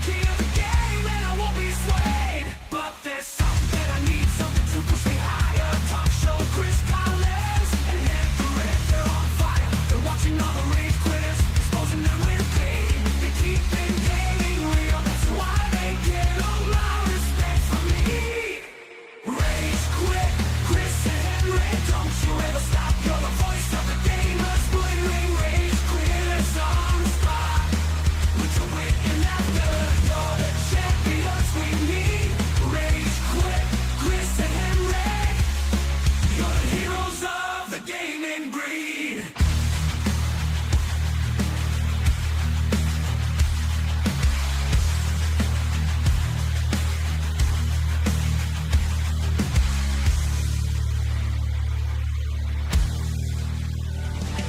key of the game and I won't be swayed. But there's something that I need, something to push me higher. Talk show Chris Collins and HenricK, they're on fire. They're watching all the rage quitters, exposing them with pain. They keep it gaming real, that's why they get all my respect from me. Rage quit, Chris and HenricK, don't you ever stop. You're the voice of the gamers, splittering rage quitters on the spot. With your wit and laughter, you're the champions we need. Rage quit, Chris and HenricK, you're the heroes of the gaming breed.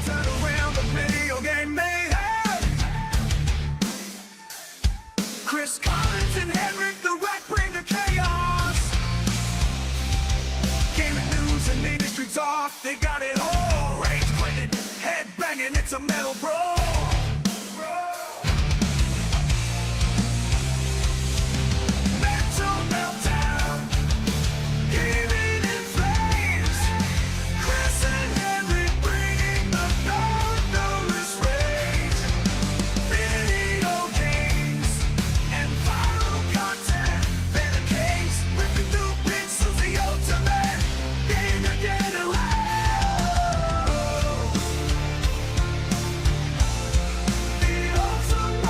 Turn around the video game mayhem. Chris Collins and HenricK, the Rat bring the chaos. Gaming news and industry talk, they got it all. Rage quitting, head banging, it's a metal brawl. Mental meltdown, gaming in flames. Chris and HenricK bringing the thunderous rage. Video games and viral content, better games, ripping through pixels, the ultimate gamer getaway. The ultimate.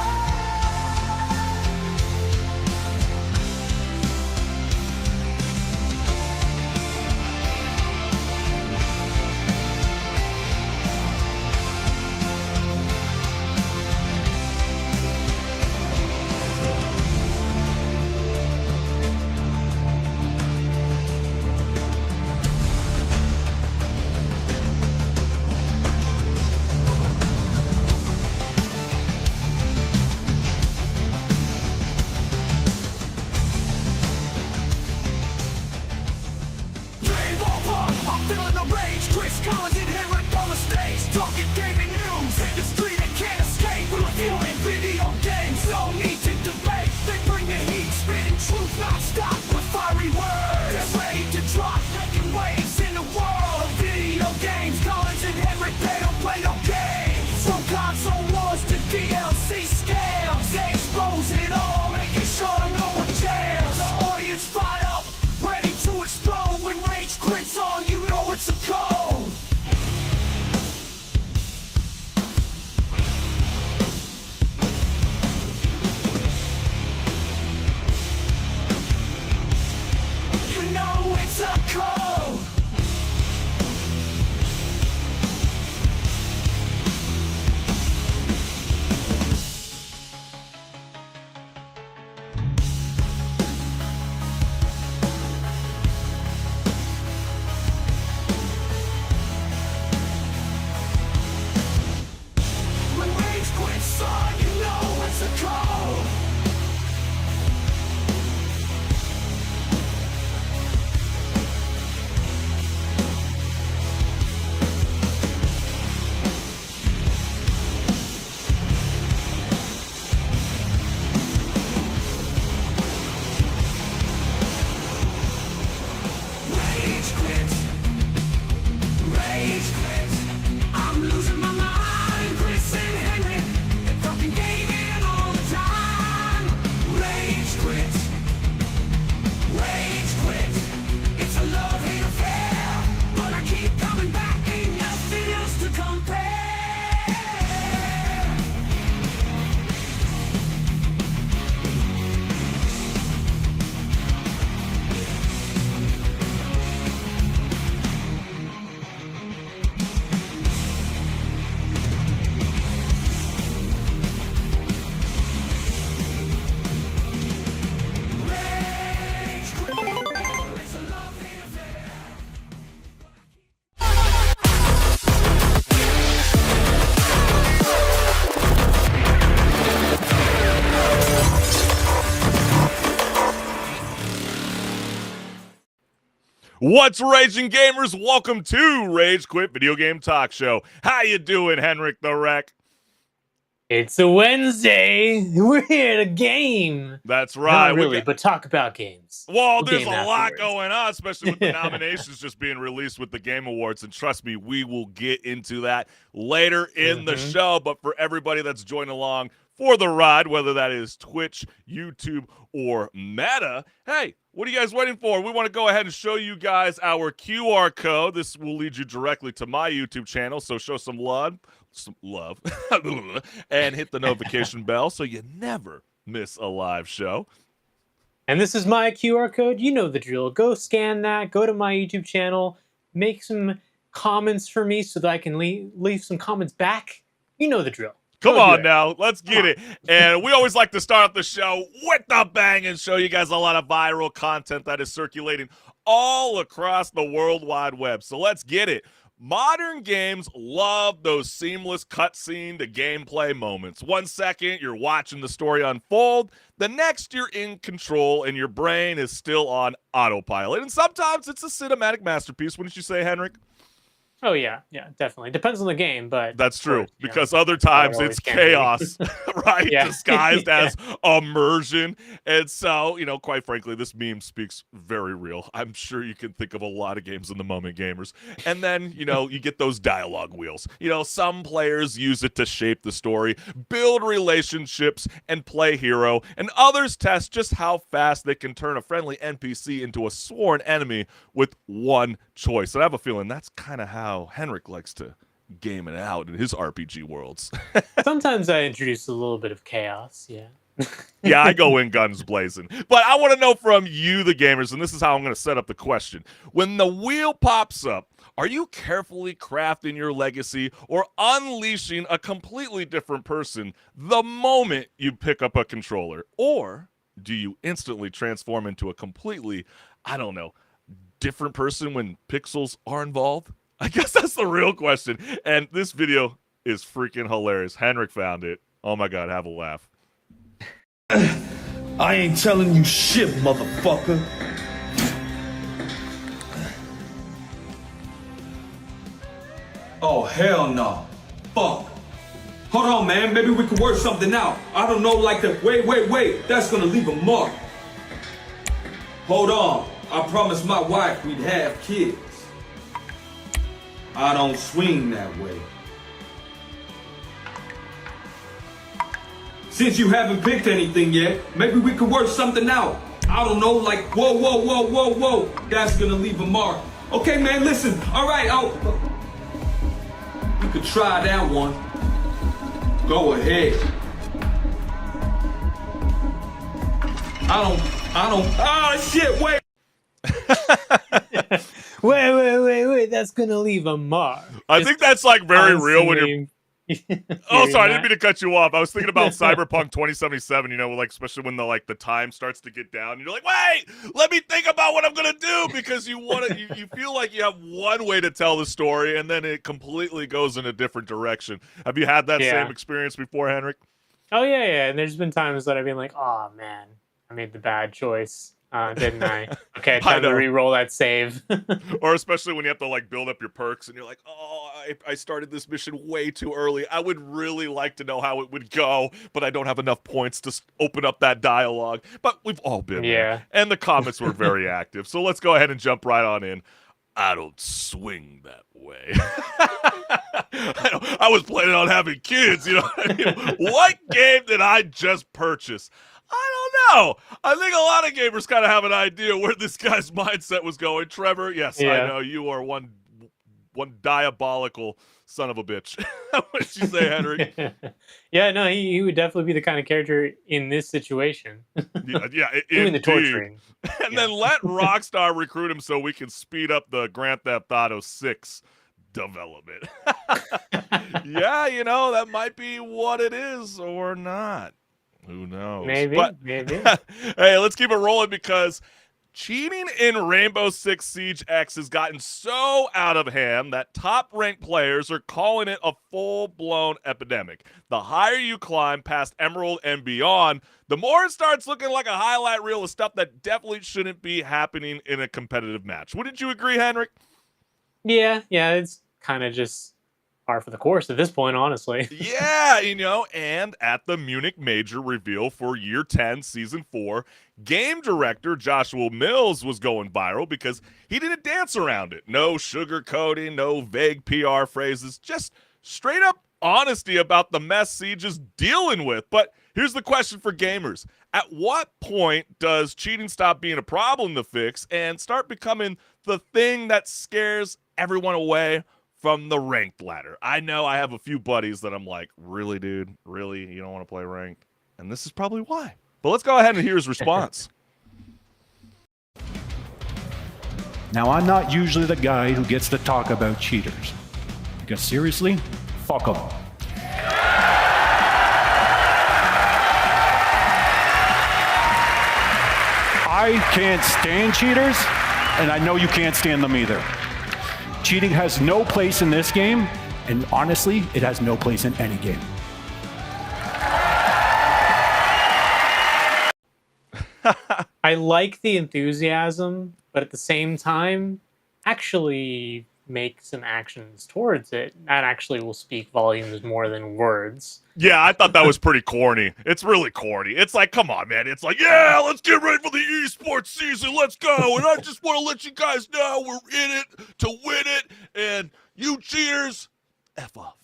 Game over, I'm feeling the rage. Chris Collins and HenricK on the stage, talking gaming news. Industry that can't escape, we're reviewing video games. No need to debate, they bring the heat, spitting truth non-stop with fiery words. They're ready to drop, making waves in the world of video games. Collins and HenricK, they don't play no games. From console wars to DLC scams, they expose it all, making sure no one jams. The audience fired up, ready to explode. When rage quits on, you know it's a code. You know it's a code. When rage quits on, you know it's a code. Rage quit. Rage quit. I'm losing my mind. Chris and HenricK, they're talking gaming all the time. Rage quit. Rage quit. It's a love-hate affair, but I keep coming back. Ain't nothing else to compare. Rage quit. It's a love-hate affair. What's raging, gamers? Welcome to Rage Quit Video Game Talk Show. How you doing, HenricK the Wreck? It's a Wednesday. We're here to game. That's right. Not really, but talk about games. Well, We'll there's a game lot afterwards. going on, especially with the nominations just being released with the Game Awards. And trust me, we will get into that later in the show. But for everybody that's joined along for the ride, whether that is Twitch, YouTube, or Meta, hey, what are you guys waiting for? We want to go ahead and show you guys our QR code. This will lead you directly to my YouTube channel, so show some love, and hit the notification bell so you never miss a live show. And this is my QR code. You know the drill. Go scan that. Go to my YouTube channel. Make some comments for me so that I can leave some comments back. You know the drill. Come on now, let's get it. And we always like to start off the show with the bang and show you guys a lot of viral content that is circulating all across the World Wide Web. So let's get it. Modern games love those seamless cutscene to gameplay moments. 1 second, you're watching the story unfold. The next, you're in control and your brain is still on autopilot. And sometimes it's a cinematic masterpiece, wouldn't you say, HenricK? Oh, yeah, definitely. Depends on the game, but... That's true, because other times it's chaos, right? Yeah. Disguised as immersion. And so, quite frankly, this meme speaks very real. I'm sure you can think of a lot of games in the moment, gamers. And then, you get those dialogue wheels. Some players use it to shape the story, build relationships, and play hero. And others test just how fast they can turn a friendly NPC into a sworn enemy with one choice. And I have a feeling that's kind of how HenricK likes to game it out in his RPG worlds. Sometimes I introduce a little bit of chaos, yeah. Yeah, I go in guns blazing. But I want to know from you, the gamers, and this is how I'm going to set up the question. When the wheel pops up, are you carefully crafting your legacy or unleashing a completely different person the moment you pick up a controller? Or do you instantly transform into a completely, different person when pixels are involved? I guess that's the real question. And this video is freaking hilarious. HenricK found it. Oh my God, have a laugh. I ain't telling you shit, motherfucker. Oh, hell no. Fuck. Hold on, man. Maybe we can work something out. I don't know, like the... Wait. That's gonna leave a mark. Hold on. I promised my wife we'd have kids. I don't swing that way. Since you haven't picked anything yet, maybe we could work something out. I don't know, like, whoa. That's gonna leave a mark. Okay, man, listen. All right, we could try that one. Go ahead. Shit, wait. Wait, that's gonna leave a mark. I think that's like very real when you're... Oh, sorry, I didn't that? mean to cut you off. I was thinking about Cyberpunk 2077, like especially when the time starts to get down. You're like, wait, let me think about what I'm gonna do, because you feel like you have one way to tell the story and then it completely goes in a different direction. Have you had that same experience before, HenricK? Oh yeah. And there's been times that I've been like, oh man, I made the bad choice. Didn't I? Okay, time to re-roll that save. Or especially when you have to build up your perks and you're like, oh, I started this mission way too early. I would really like to know how it would go, but I don't have enough points to open up that dialogue. But we've all been there. And the comments were very active. So let's go ahead and jump right on in. I don't swing that way. I was planning on having kids, you know what I mean? What game did I just purchase? I don't know. I think a lot of gamers kind of have an idea where this guy's mindset was going. Trevor, yes, I know you are one diabolical son of a bitch. What did you say, HenricK? Yeah, no, he would definitely be the kind of character in this situation. Doing the torturing. And then let Rockstar recruit him so we can speed up the Grand Theft Auto 6 development. Yeah, that might be what it is or not. Who knows? Maybe. Hey, let's keep it rolling, because cheating in Rainbow Six Siege X has gotten so out of hand that top-ranked players are calling it a full-blown epidemic. The higher you climb past Emerald and beyond, the more it starts looking like a highlight reel of stuff that definitely shouldn't be happening in a competitive match. Wouldn't you agree, HenricK? Yeah, it's kind of just par for the course at this point, honestly. Yeah, and at the Munich Major reveal for Year 10, Season 4, game director Joshua Mills was going viral because he didn't dance around it. No sugarcoating, no vague PR phrases, just straight up honesty about the mess Siege is dealing with. But here's the question for gamers. At what point does cheating stop being a problem to fix and start becoming the thing that scares everyone away from the ranked ladder? I know I have a few buddies that I'm like, really, dude? Really? You don't want to play ranked? And this is probably why. But let's go ahead and hear his response. Now, I'm not usually the guy who gets to talk about cheaters. Because seriously, fuck them. I can't stand cheaters, and I know you can't stand them either. Cheating has no place in this game, and honestly, it has no place in any game. I like the enthusiasm, but at the same time, actually make some actions towards it. That actually will speak volumes more than words. Yeah, I thought that was pretty corny. It's really corny. It's like, come on, man. It's like, yeah, let's get ready for the esports season. Let's go. And I just want to let you guys know we're in it to win it. And you cheaters, F off.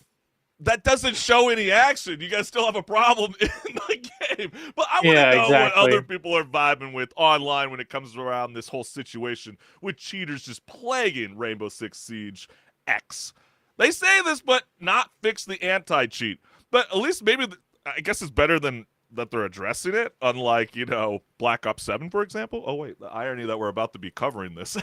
That doesn't show any action. You guys still have a problem in the game. But I want to know what other people are vibing with online when it comes around this whole situation with cheaters just plaguing Rainbow Six Siege X. They say this, but not fix the anti-cheat. But at least maybe, I guess it's better than that they're addressing it, unlike, Black Ops 7, for example. Oh, wait, the irony that we're about to be covering this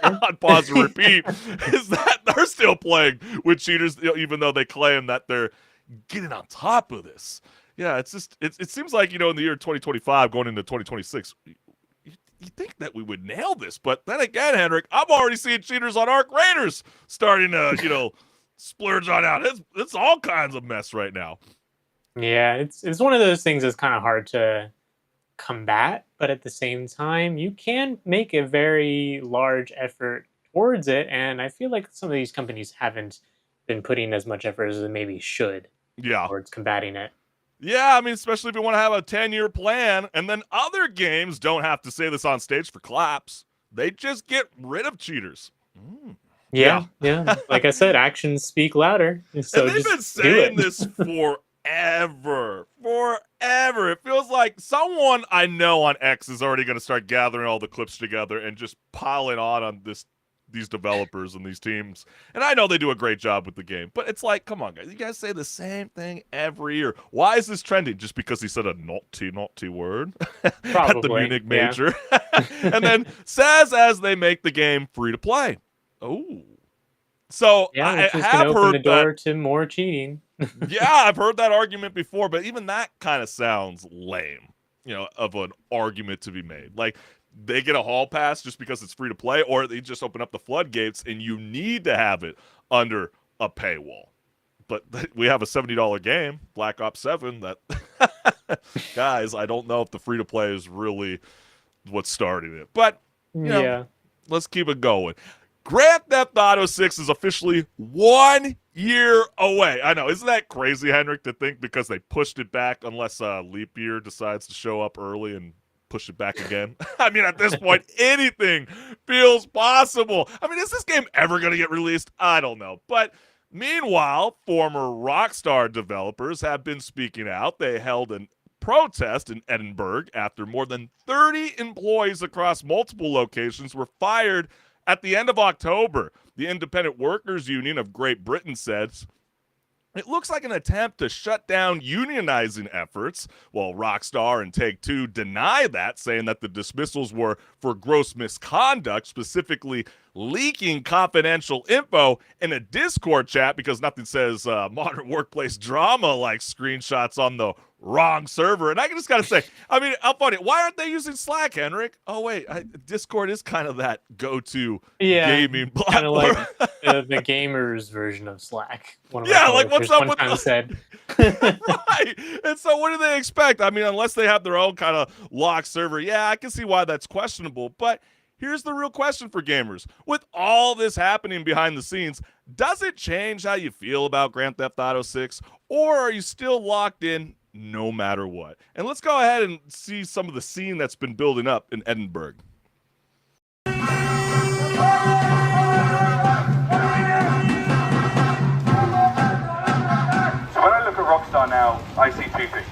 on pause and repeat is that they're still playing with cheaters, even though they claim that they're getting on top of this. Yeah, it's just, it seems like, in the year 2025, going into 2026, you think that we would nail this. But then again, HenricK, I'm already seeing cheaters on Arc Raiders starting to, splurge on out. It's all kinds of mess right now. Yeah, it's one of those things that's kind of hard to combat, but at the same time, you can make a very large effort towards it, and I feel like some of these companies haven't been putting as much effort as they maybe should towards combating it. Yeah, I mean, especially if you want to have a 10-year plan, and then other games don't have to say this on stage for claps. They just get rid of cheaters. Yeah. Like I said, actions speak louder. So and they've been saying this forever. It feels like someone I know on X is already going to start gathering all the clips together and just piling on these developers and these teams. And I know they do a great job with the game, but it's like, come on, guys. You guys say the same thing every year. Why is this trending? Just because he said a naughty word Probably, at the Munich Major. And then says as they make the game free to play. Oh. So I have heard the door to more cheating. Yeah, I've heard that argument before, but even that kind of sounds lame, of an argument to be made. Like, they get a hall pass just because it's free to play, or they just open up the floodgates and you need to have it under a paywall. But we have a $70 game, Black Ops 7, that, guys, I don't know if the free to play is really what's starting it. But, let's keep it going. Grand Theft Auto 6 is officially 1 year away. I know, isn't that crazy, HenricK, to think because they pushed it back unless Leap Year decides to show up early and push it back again? I mean, at this point, anything feels possible. I mean, is this game ever going to get released? I don't know. But meanwhile, former Rockstar developers have been speaking out. They held an protest in Edinburgh after more than 30 employees across multiple locations were fired at the end of October. The Independent Workers Union of Great Britain says it looks like an attempt to shut down unionizing efforts, while Rockstar and Take-Two deny that, saying that the dismissals were for gross misconduct, specifically leaking confidential info in a Discord chat, because nothing says modern workplace drama like screenshots on the wrong server. And I just gotta say, I mean, how funny. Why aren't they using Slack, HenricK? Oh wait, Discord is kind of that go-to gaming platform. Kind of like the gamers version of Slack. Like what's up with the said? Right. And so what do they expect? I mean, unless they have their own kind of locked server, I can see why that's questionable. But here's the real question for gamers. With all this happening behind the scenes, does it change how you feel about Grand Theft Auto 6, or are you still locked in no matter what? And let's go ahead and see some of the scene that's been building up in Edinburgh. So when I look at Rockstar now, I see two things.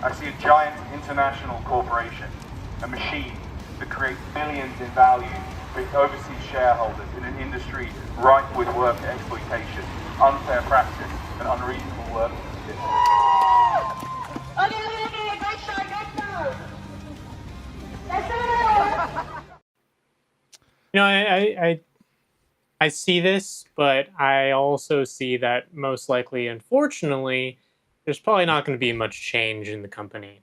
I see a giant international corporation, a machine that creates billions in value for overseas shareholders in an industry rife with worker exploitation, unfair practice, and unreasonable work conditions. You know, I see this, but I also see that most likely, unfortunately, there's probably not going to be much change in the company.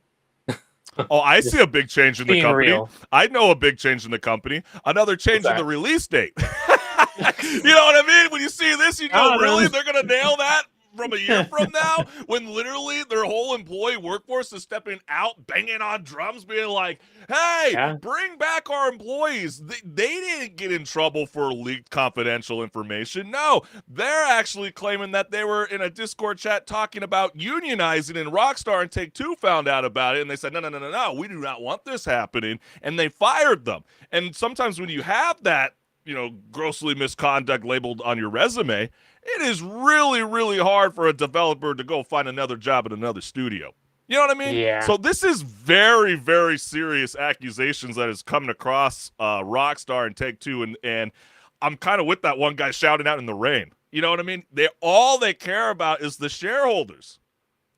Oh, I see a big change in the being company. real. I know a big change in the company. Another change in that? the release date. You know what I mean? When you see this, you go, really? They're going to nail that from a year from now? When literally their whole employee workforce is stepping out, banging on drums, being like, hey, bring back our employees. They didn't get in trouble for leaked confidential information. No, they're actually claiming that they were in a Discord chat talking about unionizing, and Rockstar and Take-Two found out about it, and they said, no, we do not want this happening, and they fired them. And sometimes when you have that, you know, grossly misconduct labeled on your resume, it is really, really hard for a developer to go find another job at another studio. You know what I mean? Yeah. So this is very, very serious accusations that is coming across Rockstar and Take-Two, and I'm kind of with that one guy shouting out in the rain. You know what I mean? All they care about is the shareholders.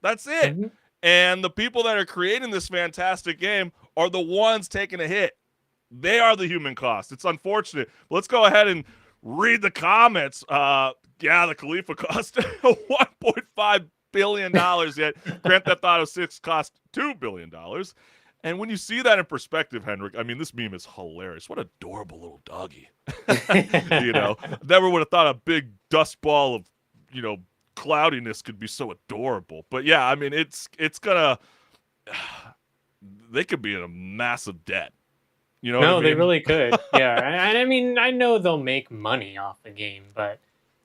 That's it. Mm-hmm. And the people that are creating this fantastic game are the ones taking a hit. They are the human cost. It's unfortunate. But let's go ahead and read the comments. The Khalifa cost $1.5 billion, yet Grand Theft Auto 6 cost $2 billion. And when you see that in perspective, HenricK, I mean, this meme is hilarious. What an adorable little doggy. You know, never would have thought a big dust ball of, you know, cloudiness could be so adorable. But yeah, I mean, it's gonna, they could be in a massive debt. You know what I mean? They really could. Yeah. And I mean, I know they'll make money off the game, but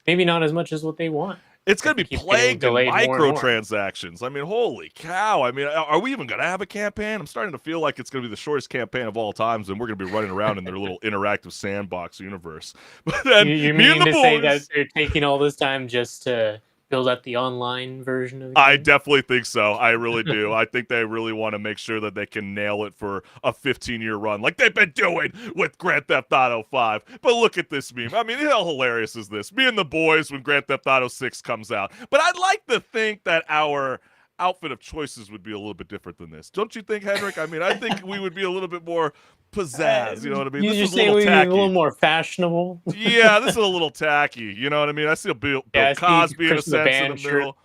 maybe not as much as what they want. It's going to be plagued in microtransactions. I mean, holy cow. I mean, are we even going to have a campaign? I'm starting to feel like it's going to be the shortest campaign of all times, and we're going to be running around in their little interactive sandbox universe. But then, you mean to say that they're taking all this time just to build up the online version of the game? I definitely think so. I really do. I think they really want to make sure that they can nail it for a 15-year run like they've been doing with Grand Theft Auto 5. But look at this meme. I mean, how hilarious is this? Me and the boys when Grand Theft Auto 6 comes out. But I'd like to think that our outfit of choices would be a little bit different than this. Don't you think, HenricK? I mean, I think we would be a little bit more pizzazz, you know what I mean? This is a little more fashionable. Yeah, this is a little tacky, you know what I mean? I see a Bill Cosby in a sense in the middle.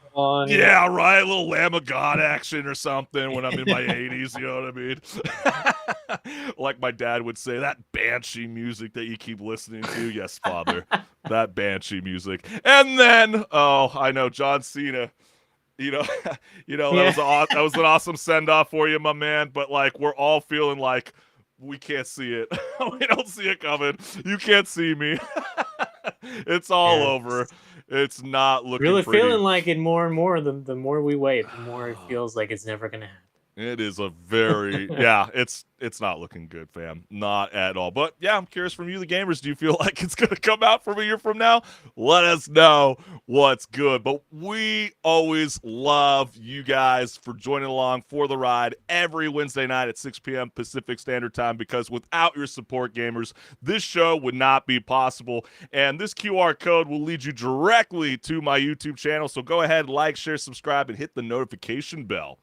Yeah, right, a little Lamb of God action or something when I'm in my 80s, you know what I mean? Like my dad would say, that Banshee music that you keep listening to. Yes, Father, that Banshee music. And then, oh, I know, John Cena. That was an awesome send-off for you, my man. But, like, we're all feeling like we can't see it. We don't see it coming. You can't see me. It's all over. It's not looking really pretty. Feeling like it more and more. The more we wait, the more it feels like it's never going to happen. It is a very, it's not looking good, fam. Not at all. But, yeah, I'm curious from you, the gamers. Do you feel like it's going to come out from a year from now? Let us know what's good. But we always love you guys for joining along for the ride every Wednesday night at 6 p.m. Pacific Standard Time, because without your support, gamers, this show would not be possible. And this QR code will lead you directly to my YouTube channel. So go ahead, like, share, subscribe, and hit the notification bell.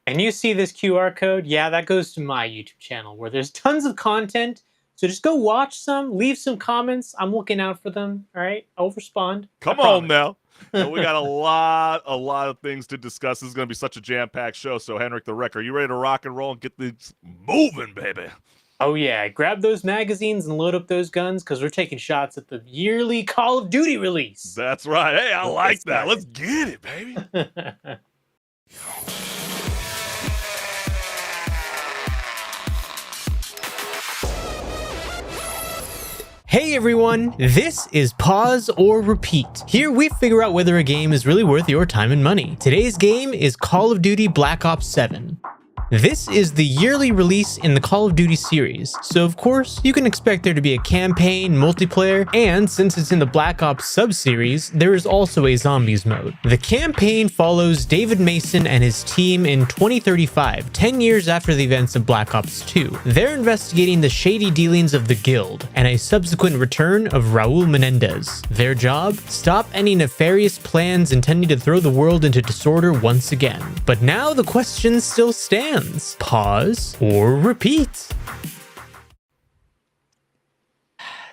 And you see this QR code? Yeah, that goes to my YouTube channel where there's tons of content. So just go watch some, leave some comments. I'm looking out for them. All right, I'll respond. Come on now. We got a lot of things to discuss. This is going to be such a jam-packed show. So HenricK the Wreck, are you ready to rock and roll and get this moving, baby? Oh yeah, grab those magazines and load up those guns, because we're taking shots at the yearly Call of Duty release. That's right. Hey, I like that. Let's get it, baby. Hey everyone, this is Pause or Repeat. Here we figure out whether a game is really worth your time and money. Today's game is Call of Duty Black Ops 7. This is the yearly release in the Call of Duty series, so of course you can expect there to be a campaign, multiplayer, and since it's in the Black Ops sub-series, there is also a zombies mode. The campaign follows David Mason and his team in 2035, 10 years after the events of Black Ops 2. They're investigating the shady dealings of the Guild, and a subsequent return of Raul Menendez. Their job? Stop any nefarious plans intending to throw the world into disorder once again. But now the question still stands. Pause or repeat.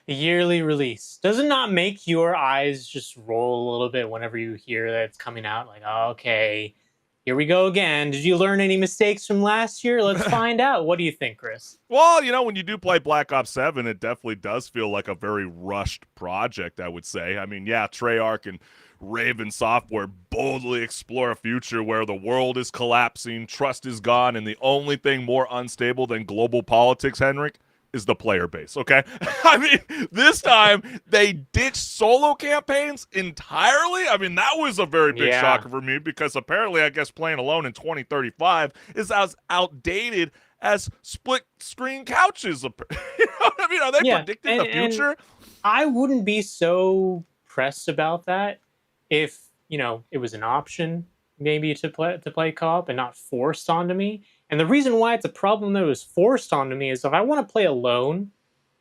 The yearly release. Does it not make your eyes just roll a little bit whenever you hear that it's coming out? Like, okay, here we go again. Did you learn any mistakes from last year? Let's find out. What do you think, Chris? Well, when you do play Black Ops 7, it definitely does feel like a very rushed project, I would say. I mean, yeah, Treyarch and Raven Software boldly explore a future where the world is collapsing, trust is gone, and the only thing more unstable than global politics, Henrik, is the player base, okay? I mean, this time, they ditched solo campaigns entirely. I mean, that was a very big shocker for me because apparently, I guess, playing alone in 2035 is as outdated as split-screen couches. You know what I mean? Are they predicting the future? I wouldn't be so pressed about that if, it was an option maybe to play co-op and not forced onto me. And the reason why it's a problem that it was forced onto me is if I want to play alone,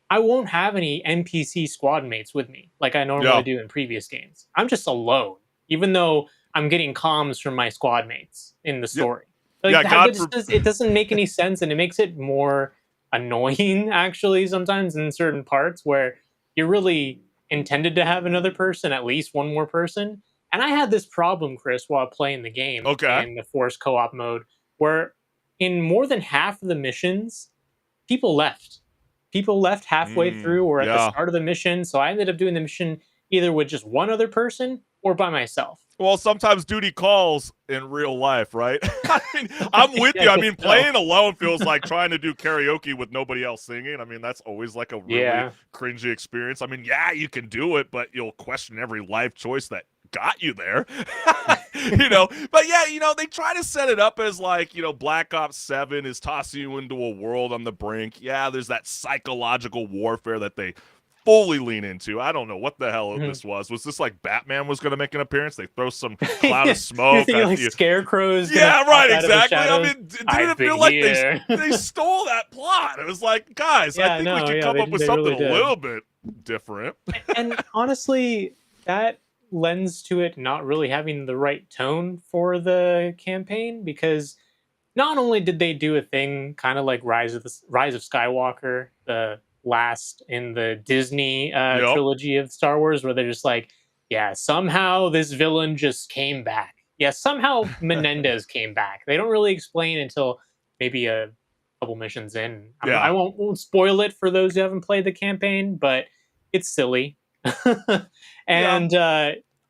I won't have any NPC squad mates with me like I normally do in previous games. I'm just alone, even though I'm getting comms from my squad mates in the story. Like, it doesn't make any sense, and it makes it more annoying, actually, sometimes in certain parts where you're really intended to have another person, at least one more person. And I had this problem, Chris, while playing the game in the forced co-op mode, where in more than half of the missions, people left. People left halfway through or at the start of the mission. So I ended up doing the mission either with just one other person or by myself. Well, sometimes duty calls in real life, right? I mean, I'm with you. I mean, playing alone feels like trying to do karaoke with nobody else singing. I mean, that's always like a really cringy experience. I mean, yeah, you can do it, but you'll question every life choice that got you there. But yeah, they try to set it up as like, Black Ops 7 is tossing you into a world on the brink. Yeah, there's that psychological warfare that they fully lean into. I don't know what the hell this was. Was this like Batman was going to make an appearance? They throw some cloud of smoke. You're thinking like Scarecrow's exactly. I mean, didn't it feel like they stole that plot? It was like, guys, I think we should come up with something a little bit different. And honestly, that lends to it not really having the right tone for the campaign, because not only did they do a thing kind of like Rise of Skywalker, the last in the Disney trilogy of Star Wars, where they're just like, somehow this villain just came back. Somehow Menendez came back. They don't really explain until maybe a couple missions in. I won't spoil it for those who haven't played the campaign, but it's silly. And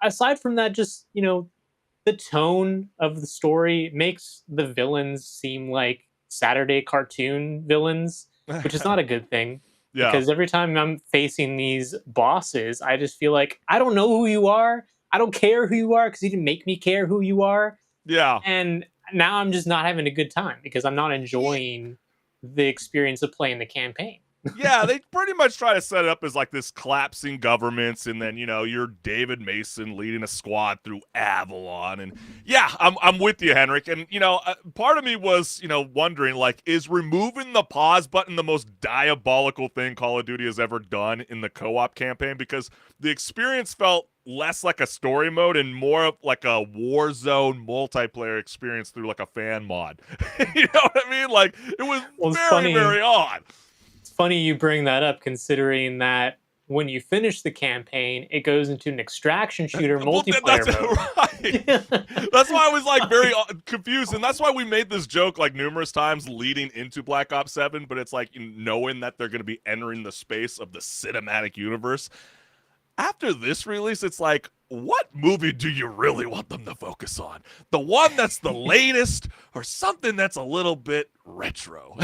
aside from that, just, the tone of the story makes the villains seem like Saturday cartoon villains, which is not a good thing. Because every time I'm facing these bosses, I just feel like, I don't know who you are. I don't care who you are because you didn't make me care who you are. Yeah. And now I'm just not having a good time because I'm not enjoying the experience of playing the campaign. Yeah, they pretty much try to set it up as like this collapsing governments, and then you're David Mason leading a squad through Avalon, and I'm with you, Henrik. And part of me was wondering, like, is removing the pause button the most diabolical thing Call of Duty has ever done in the co-op campaign? Because the experience felt less like a story mode and more of like a Warzone multiplayer experience through like a fan mod. You know what I mean? Like, it was very odd. Funny you bring that up, considering that when you finish the campaign, it goes into an extraction shooter multiplayer mode. Right. That's why I was like very confused, and that's why we made this joke like numerous times leading into Black Ops 7. But it's like knowing that they're going to be entering the space of the cinematic universe. After this release, it's like, what movie do you really want them to focus on? The one that's the latest or something that's a little bit retro?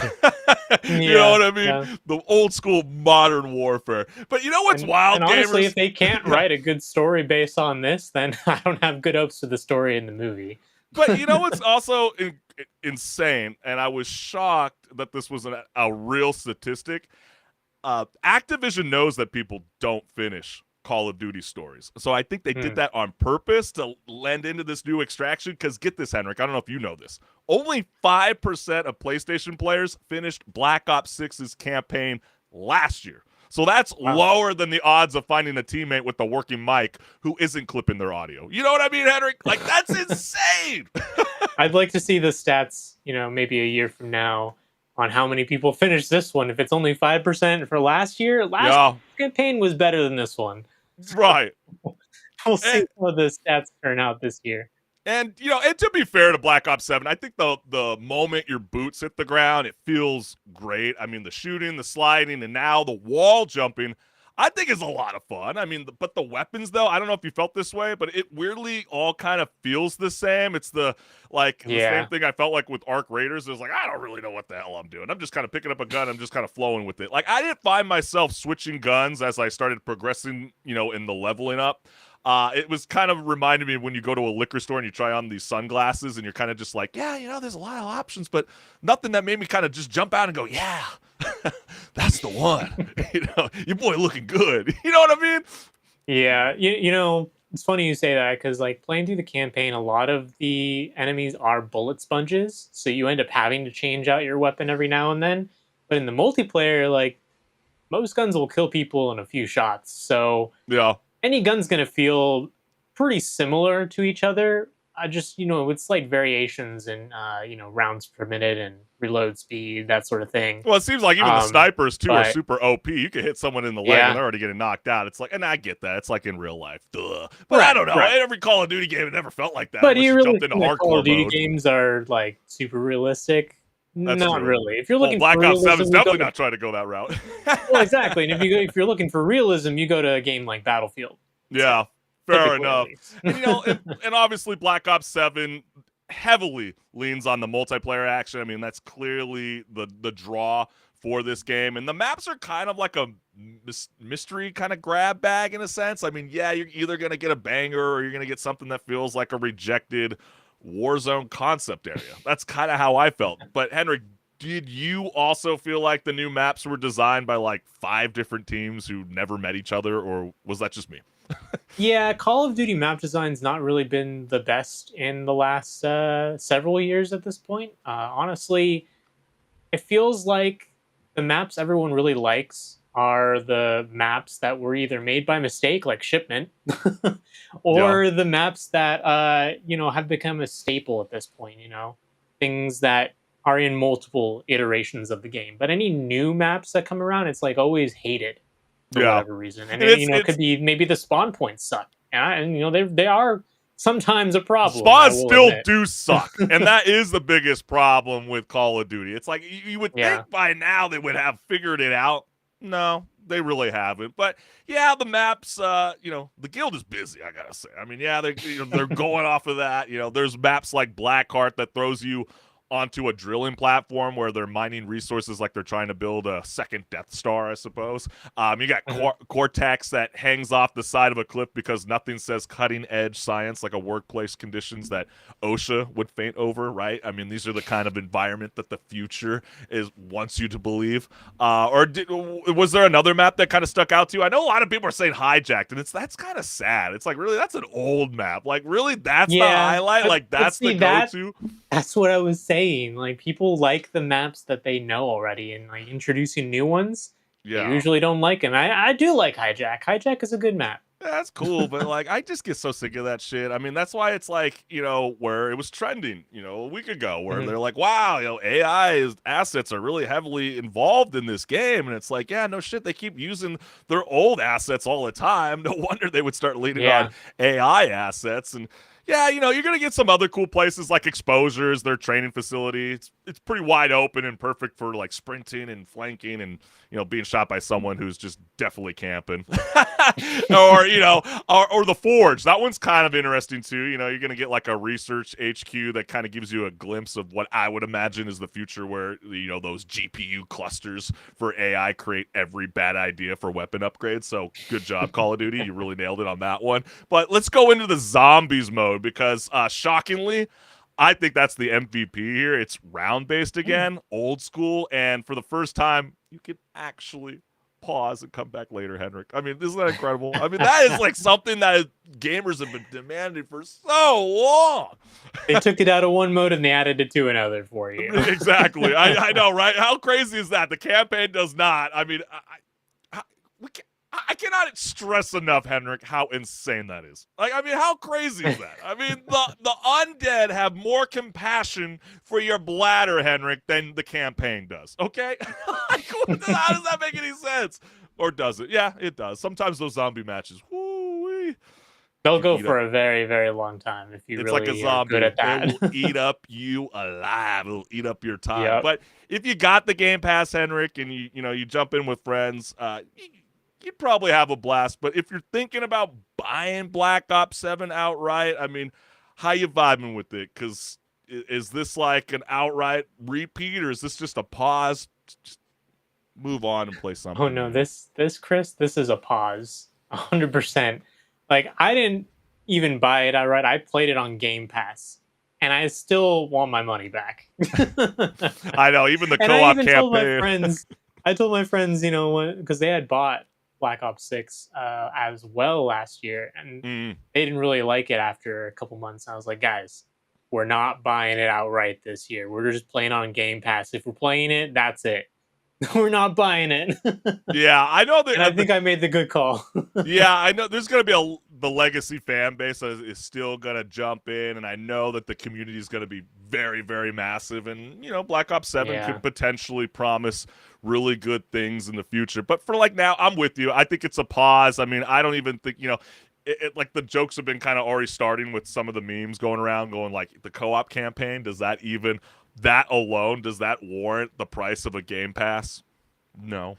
You know what I mean? Yeah. The old school modern warfare. But you know what's wild, And honestly, gamers? if they can't write a good story based on this, then I don't have good hopes for the story in the movie. But you know what's also insane, and I was shocked that this was a real statistic. Activision knows that people don't finish Call of Duty stories. So I think they did that on purpose to lend into this new extraction. Because get this, HenricK, I don't know if you know this. Only 5% of PlayStation players finished Black Ops 6's campaign last year. So that's lower than the odds of finding a teammate with a working mic who isn't clipping their audio. You know what I mean, HenricK? Like, that's insane. I'd like to see the stats, maybe a year from now on how many people finish this one. If it's only 5% for last year, campaign was better than this one. Right. We'll see how the stats turn out this year. And, and to be fair to Black Ops 7, I think the moment your boots hit the ground, it feels great. I mean, the shooting, the sliding, and now the wall jumping, I think is a lot of fun. I mean, but the weapons, though, I don't know if you felt this way, but it weirdly all kind of feels the same. It's the same thing I felt like with Arc Raiders. It was like, I don't really know what the hell I'm doing. I'm just kind of picking up a gun. I'm just kind of flowing with it. Like, I didn't find myself switching guns as I started progressing, in the leveling up. It was kind of reminded me of when you go to a liquor store and you try on these sunglasses and you're kind of just like, yeah, there's a lot of options, but nothing that made me kind of just jump out and go, yeah, that's the one. Your boy looking good. You know what I mean? Yeah. It's funny you say that because playing through the campaign, a lot of the enemies are bullet sponges. So you end up having to change out your weapon every now and then. But in the multiplayer, most guns will kill people in a few shots. So yeah. Any gun's going to feel pretty similar to each other. Just, with slight variations in, rounds per minute and reload speed, that sort of thing. Well, it seems like even the snipers, too, are super OP. You can hit someone in the leg and they're already getting knocked out. It's like, and I get that. It's like in real life. Duh. But I don't know. Every Call of Duty game, it never felt like that. But you really jumped into hardcore Call of Duty mode. games are, super realistic? That's not true. really. If you're looking Black for Ops 7 is realism, definitely not trying to go that route. Well, exactly. And if you're looking for realism, you go to a game like Battlefield. Yeah, fair enough. And, and obviously Black Ops 7 heavily leans on the multiplayer action. I mean, that's clearly the draw for this game. And the maps are kind of like a mystery kind of grab bag in a sense. I mean, yeah, you're either going to get a banger or you're going to get something that feels like a rejected Warzone concept area. That's kind of how I felt. But HenricK, did you also feel like the new maps were designed by 5 different teams who never met each other, or was that just me? Yeah, Call of Duty map design's not really been the best in the last several years at this point. Honestly, it feels like the maps everyone really likes are the maps that were either made by mistake, like Shipment, or the maps that have become a staple at this point. Things that are in multiple iterations of the game. But any new maps that come around, it's always hated for whatever reason. And it could be maybe the spawn points suck. And they are sometimes a problem. Spawns still do suck. And that is the biggest problem with Call of Duty. It's like you would think by now they would have figured it out. No, they really haven't. But yeah, the maps, the guild is busy, I gotta say. I mean, yeah, they're going off of that. There's maps like Blackheart that throws you onto a drilling platform where they're mining resources like they're trying to build a second Death Star, I suppose. You got Cortex that hangs off the side of a cliff because nothing says cutting-edge science like a workplace conditions that OSHA would faint over, right? I mean, these are the kind of environment that the future wants you to believe. Was there another map that kind of stuck out to you? I know a lot of people are saying Hijacked, and that's kind of sad. It's like, really, that's an old map. Like, really, that's the highlight? That's the go-to? That's what I was saying. People like the maps that they know already, and introducing new ones, they usually don't like them. I do like Hijack. Hijack is a good map. Yeah, that's cool, but I just get so sick of that shit. I mean, that's why it's where it was trending, a week ago, where they're like, wow, AI assets are really heavily involved in this game, and it's like, yeah, no shit, they keep using their old assets all the time. No wonder they would start leaning on AI assets. And Yeah, you're going to get some other cool places like Exposures, their training facility. It's pretty wide open and perfect for like sprinting and flanking and, being shot by someone who's just definitely camping. or, or the Forge. That one's kind of interesting too. You're going to get like a research HQ that kind of gives you a glimpse of what I would imagine is the future where, those GPU clusters for AI create every bad idea for weapon upgrades. So good job, Call of Duty. You really nailed it on that one. But let's go into the zombies mode because shockingly, I think that's the MVP here. It's round-based again, old school, and for the first time, you can actually pause and come back later, HenricK. I mean, isn't that incredible? I mean, that is like something that gamers have been demanding for so long. They took it out of one mode and they added it to another for you. Exactly. I know, right? How crazy is that? The campaign does not. I mean, I cannot stress enough, HenricK, how insane that is. Like, I mean, how crazy is that? I mean, the undead have more compassion for your bladder, HenricK, than the campaign does. Okay? Like, how does that make any sense? Or does it? Yeah, it does. Sometimes those zombie matches, whoo-wee. They'll go for a very, very long time if you It's really like a zombie. are good at that. It will eat up you alive. It'll eat up your time. Yep. But if you got the Game Pass, HenricK, and you jump in with friends, you'd probably have a blast. But if you're thinking about buying Black Ops 7 outright, I mean, how you vibing with it? Because is this like an outright repeat, or is this just a pause? Just move on and play something. Oh no, this Chris, this is a pause, 100%. Like, I didn't even buy it outright. I played it on Game Pass, and I still want my money back. I know, even the And co-op I even campaign. told my friends, because they had bought Black Ops 6 as well last year, and they didn't really like it after a couple months. I was like, guys, we're not buying it outright this year. We're just playing on Game Pass. If we're playing it, that's it. We're not buying it. Yeah, I know that. And I think I made the good call. Yeah, I know there's going to be the legacy fan base that is still going to jump in, and I know that the community is going to be very, very massive, and, Black Ops 7 could potentially promise really good things in the future. But for like now, I'm with you. I think it's a pause. I mean, I don't even think, like the jokes have been kind of already starting with some of the memes going around, going like the co-op campaign, does that alone, does that warrant the price of a Game Pass? No.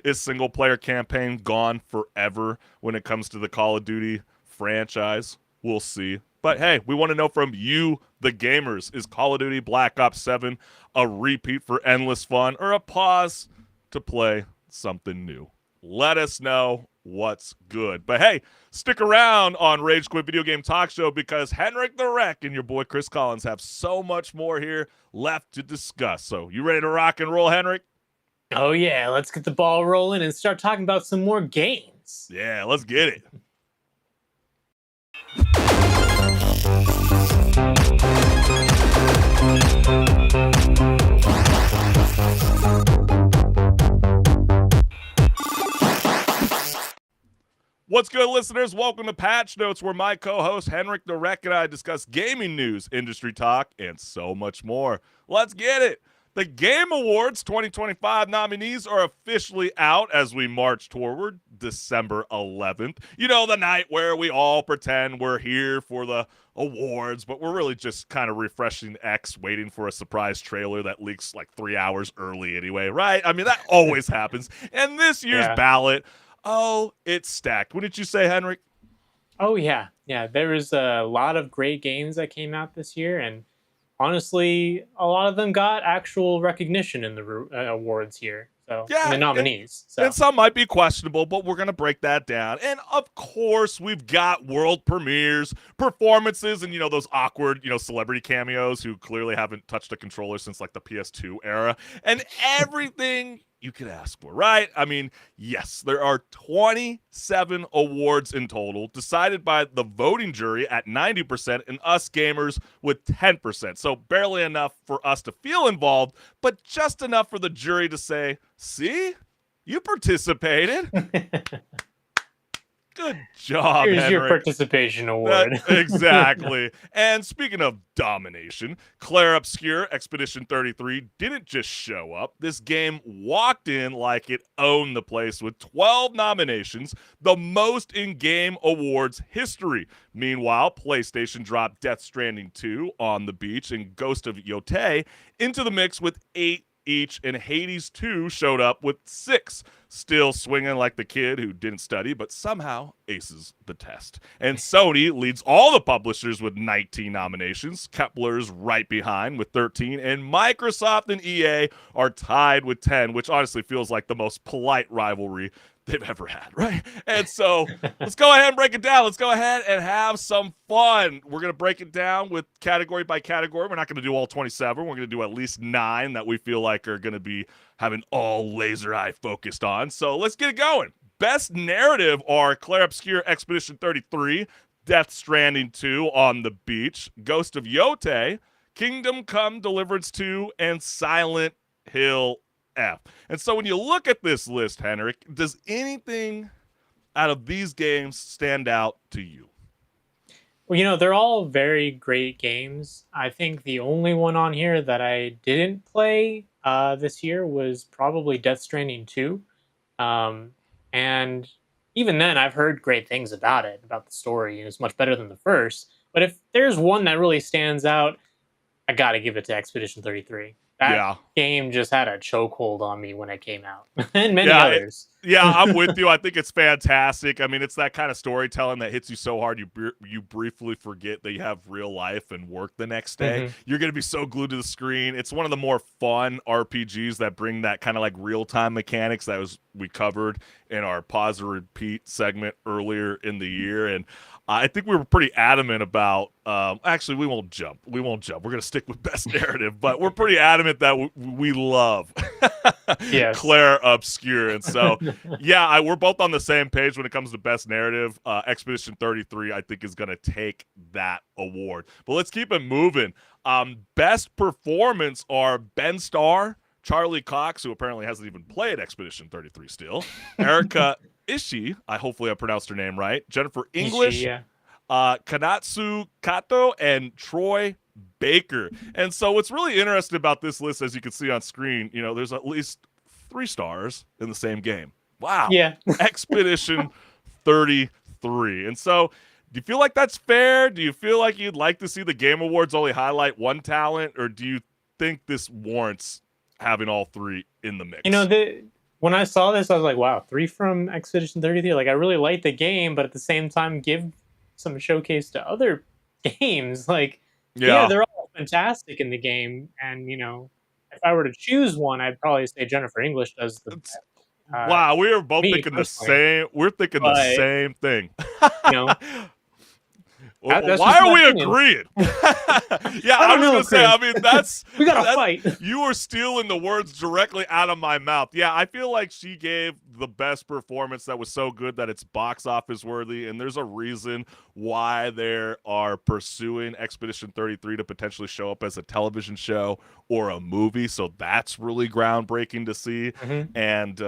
Is single player campaign gone forever when it comes to the Call of Duty franchise? We'll see. But hey, we want to know from you, the gamers, is Call of Duty Black Ops 7 a repeat for endless fun or a pause to play something new? Let us know what's good. But hey, stick around on Rage Quit Video Game Talk Show because HenricK the Wreck and your boy Chris Collins have so much more here left to discuss. So you ready to rock and roll, HenricK? Oh yeah, let's get the ball rolling and start talking about some more games. Yeah, let's get it. What's good, listeners? Welcome to Patch Notes, where my co-host HenricK the Wreck and I discuss gaming news, industry talk, and so much more. Let's get it. The Game Awards 2025 nominees are officially out as we march toward December 11th. The night where we all pretend we're here for the awards, but we're really just kind of refreshing X, waiting for a surprise trailer that leaks like 3 hours early anyway, right? I mean, that always happens. And this year's ballot, it's stacked. What did you say, HenricK? Oh yeah. There was a lot of great games that came out this year, and honestly, a lot of them got actual recognition in the awards here. So, in the nominees. And some might be questionable, but we're going to break that down. And of course, we've got world premieres, performances, and, those awkward, celebrity cameos who clearly haven't touched a controller since like the PS2 era, and everything you could ask for, right? I mean, yes, there are 27 awards in total, decided by the voting jury at 90% and us gamers with 10%. So barely enough for us to feel involved, but just enough for the jury to say, see, you participated. Good job, Here's your HenricK. participation award. Exactly. And speaking of domination, Claire Obscure Expedition 33 didn't just show up. This game walked in like it owned the place with 12 nominations, the most in game awards history. Meanwhile, PlayStation dropped Death Stranding 2 on the beach and Ghost of Yotei into the mix with 8 each, and Hades 2 showed up with 6, still swinging like the kid who didn't study but somehow aces the test. And Sony leads all the publishers with 19 nominations. Kepler's right behind with 13, and Microsoft and EA are tied with 10, which honestly feels like the most polite rivalry they've ever had, right? And so let's go ahead and break it down. Let's go ahead and have some fun. We're going to break it down with category by category. We're not going to do all 27. We're going to do at least 9 that we feel like are going to be having all laser eye focused on. So let's get it going. Best narrative are Claire Obscure Expedition 33, Death Stranding 2 on the beach, Ghost of Yotei, Kingdom Come Deliverance 2, and Silent Hill F. And so when you look at this list, HenricK, does anything out of these games stand out to you? Well, they're all very great games. I think the only one on here that I didn't play this year was probably Death Stranding 2. And even then, I've heard great things about it, about the story. It's much better than the first. But if there's one that really stands out, I got to give it to Expedition 33. That game just had a chokehold on me when it came out, and many others. I'm with you. I think it's fantastic. I mean, it's that kind of storytelling that hits you so hard you briefly forget that you have real life and work the next day. You're going to be so glued to the screen. It's one of the more fun RPGs that bring that kind of like real-time mechanics that we covered in our pause and repeat segment earlier in the year. And I think we were pretty adamant about actually, we won't jump. We're going to stick with best narrative, but we're pretty adamant that we love Claire Obscure. And so, we're both on the same page when it comes to best narrative. Expedition 33, I think, is going to take that award. But let's keep it moving. Best performance are Ben Starr, Charlie Cox, who apparently hasn't even played Expedition 33 still, Erica Ishii, hopefully I pronounced her name right, Jennifer English, Kanatsu Kato, and Troy Baker. And so what's really interesting about this list, as you can see on screen, there's at least 3 stars in the same game. Wow. Yeah. Expedition 33. And so do you feel like that's fair? Do you feel like you'd like to see the Game Awards only highlight one talent, or do you think this warrants having all 3 in the mix? When I saw this, I was like, wow, 3 from Expedition 33. Like, I really like the game, but at the same time, give some showcase to other games. Like, they're all fantastic in the game. And, if I were to choose one, I'd probably say Jennifer English does the best. Wow, we are both thinking the same. We're thinking the same thing. Why are we agreeing? I was gonna say. I mean, we gotta fight. You are stealing the words directly out of my mouth. Yeah, I feel like she gave the best performance that was so good that it's box office worthy, and there's a reason why they are pursuing Expedition 33 to potentially show up as a television show or a movie. So that's really groundbreaking to see, and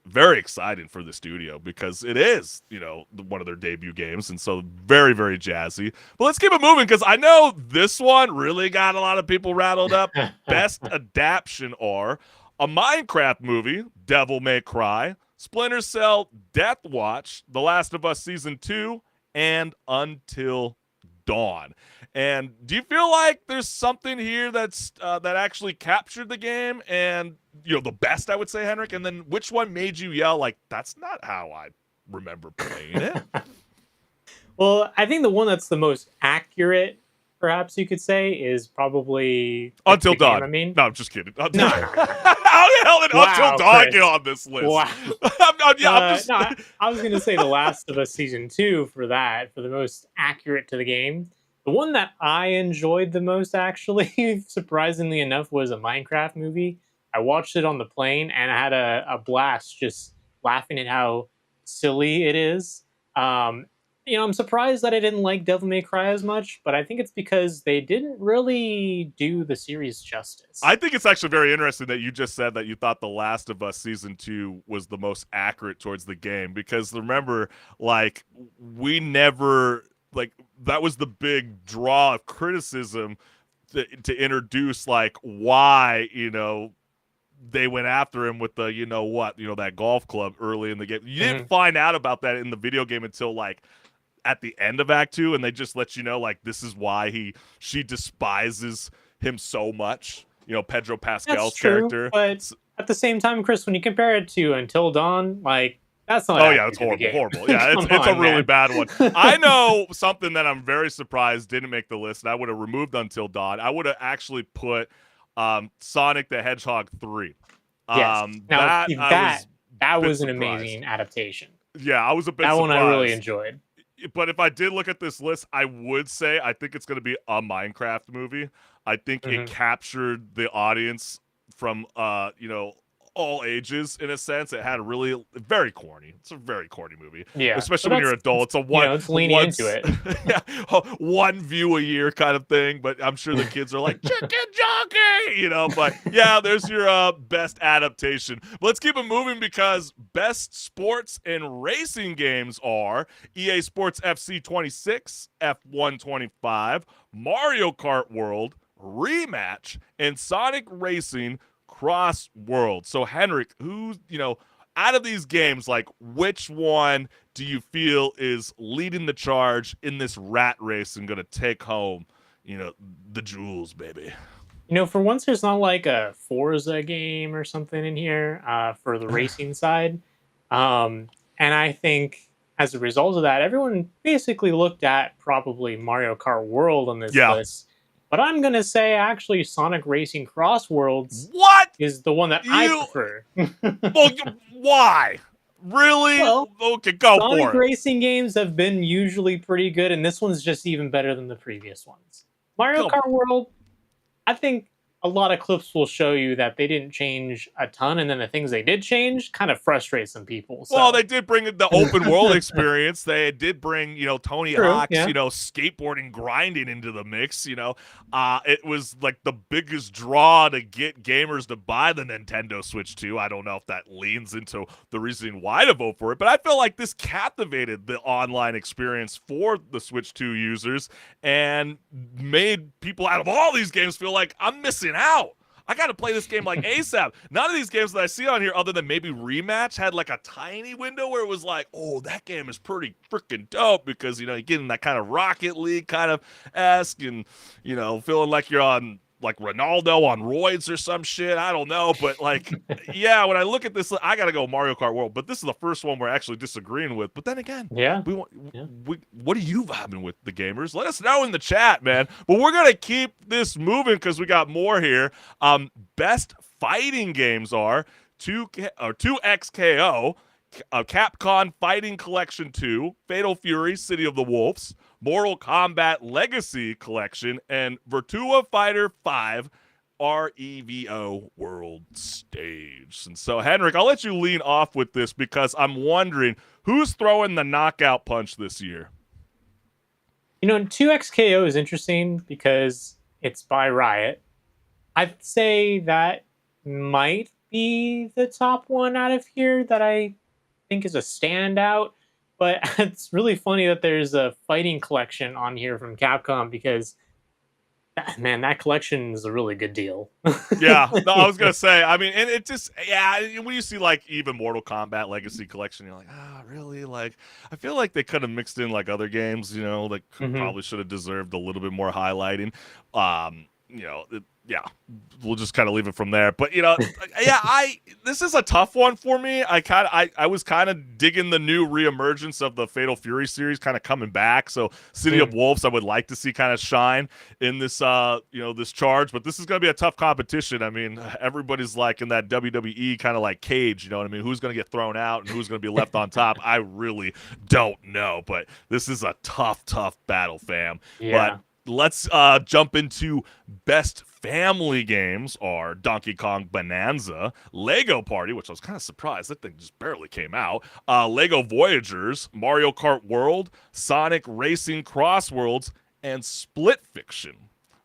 very exciting for the studio because it is, one of their debut games, and so very, very jazzy. But let's keep it moving because I know this one really got a lot of people rattled up. Best adaptation are a Minecraft movie, Devil May Cry, Splinter Cell, Death Watch, The Last of Us Season 2, and Until Dawn. And do you feel like there's something here that's that actually captured the game and the best, I would say, HenricK? And then which one made you yell like, that's not how I remember playing it? Well, I think the one that's the most accurate, perhaps you could say, is probably Until Dawn. Game, No, I'm just kidding. No. How the hell did Until Dawn get on this list? Wow. I was going to say The Last of Us Season 2 for that, for the most accurate to the game. The one that I enjoyed the most, actually, surprisingly enough, was a Minecraft movie. I watched it on the plane, and I had a blast just laughing at how silly it is. I'm surprised that I didn't like Devil May Cry as much, but I think it's because they didn't really do the series justice. I think it's actually very interesting that you just said that you thought The Last of Us Season 2 was the most accurate towards the game, because remember, like, we never, like, that was the big draw of criticism to introduce, like, why, they went after him with the, that golf club early in the game. You didn't find out about that in the video game until, like, at the end of Act 2, and they just let you know, like, this is why she despises him so much. Pedro Pascal's That's true, character. But at the same time, Chris, when you compare it to Until Dawn, like, that's not. Oh yeah, it's horrible. Yeah, it's a really bad one. I know something that I'm very surprised didn't make the list, and I would have removed Until Dawn. I would have actually put Sonic the Hedgehog 3. Yes. Now that was an surprised. Amazing adaptation. Yeah, I was a bit that surprised. one I really enjoyed. But if I did look at this list, I would say I think it's going to be a Minecraft movie. I think it captured the audience from all ages, in a sense. It had a really very corny. It's a very corny movie. Yeah. Especially when you're an adult. It's a it's leaning into it. Yeah, one view a year kind of thing. But I'm sure the kids are like, chicken jockey, but yeah, there's your best adaptation. But let's keep it moving, because best sports and racing games are EA Sports FC 26, F1 25, Mario Kart World, Rematch, and Sonic Racing Cross World. So HenricK, who's, out of these games, like, which one do you feel is leading the charge in this rat race and going to take home, the jewels, baby? For once, there's not like a Forza game or something in here for the racing side. And I think as a result of that, everyone basically looked at probably Mario Kart World on this list. But I'm going to say, actually, Sonic Racing Cross Worlds is the one that I prefer. Well, why? Really? Well, okay, go for it. Sonic racing games have been usually pretty good, and this one's just even better than the previous ones. Mario Kart World, I think a lot of clips will show you that they didn't change a ton, and then the things they did change kind of frustrate some people. So. Well, they did bring the open world experience. They did bring, Tony Hawk's, skateboarding, grinding into the mix. It was like the biggest draw to get gamers to buy the Nintendo Switch 2. I don't know if that leans into the reason why to vote for it, but I feel like this captivated the online experience for the Switch 2 users and made people out of all these games feel like, I'm missing out. I got to play this game like ASAP. None of these games that I see on here, other than maybe Rematch, had like a tiny window where it was like, oh, that game is pretty freaking dope, because, you're getting that kind of Rocket League kind of esque and, feeling like you're on like Ronaldo on roids or some shit. I don't know. But like, yeah, when I look at this, I got to go Mario Kart World. But this is the first one we're actually disagreeing with. But then again, what are you vibing with, the gamers? Let us know in the chat, man. But we're going to keep this moving because we got more here. Best fighting games are 2XKO, Capcom Fighting Collection 2, Fatal Fury, City of the Wolves, Mortal Kombat Legacy Collection, and Virtua Fighter 5 REVO World Stage. And so, HenricK, I'll let you lean off with this, because I'm wondering who's throwing the knockout punch this year. 2XKO is interesting because it's by Riot. I'd say that might be the top one out of here that I think is a standout. But it's really funny that there's a fighting collection on here from Capcom, because, man, that collection is a really good deal. Yeah, no, I was going to say, I mean, and it just, when you see, like, even Mortal Kombat Legacy Collection, you're like, really? Like, I feel like they could have mixed in, like, other games, that probably should have deserved a little bit more highlighting. We'll just kind of leave it from there. But this is a tough one for me. I was kind of digging the new reemergence of the Fatal Fury series kind of coming back. So City of Wolves, I would like to see kind of shine in this this charge. But this is going to be a tough competition. I mean, everybody's like in that WWE kind of like cage. You know what I mean? Who's going to get thrown out and who's going to be left on top? I really don't know. But this is a tough battle, fam. Yeah. But let's jump into best family games are Donkey Kong Bonanza, Lego Party, which I was kind of surprised that thing just barely came out, Lego Voyagers, Mario Kart World, Sonic Racing Cross Worlds, and Split Fiction.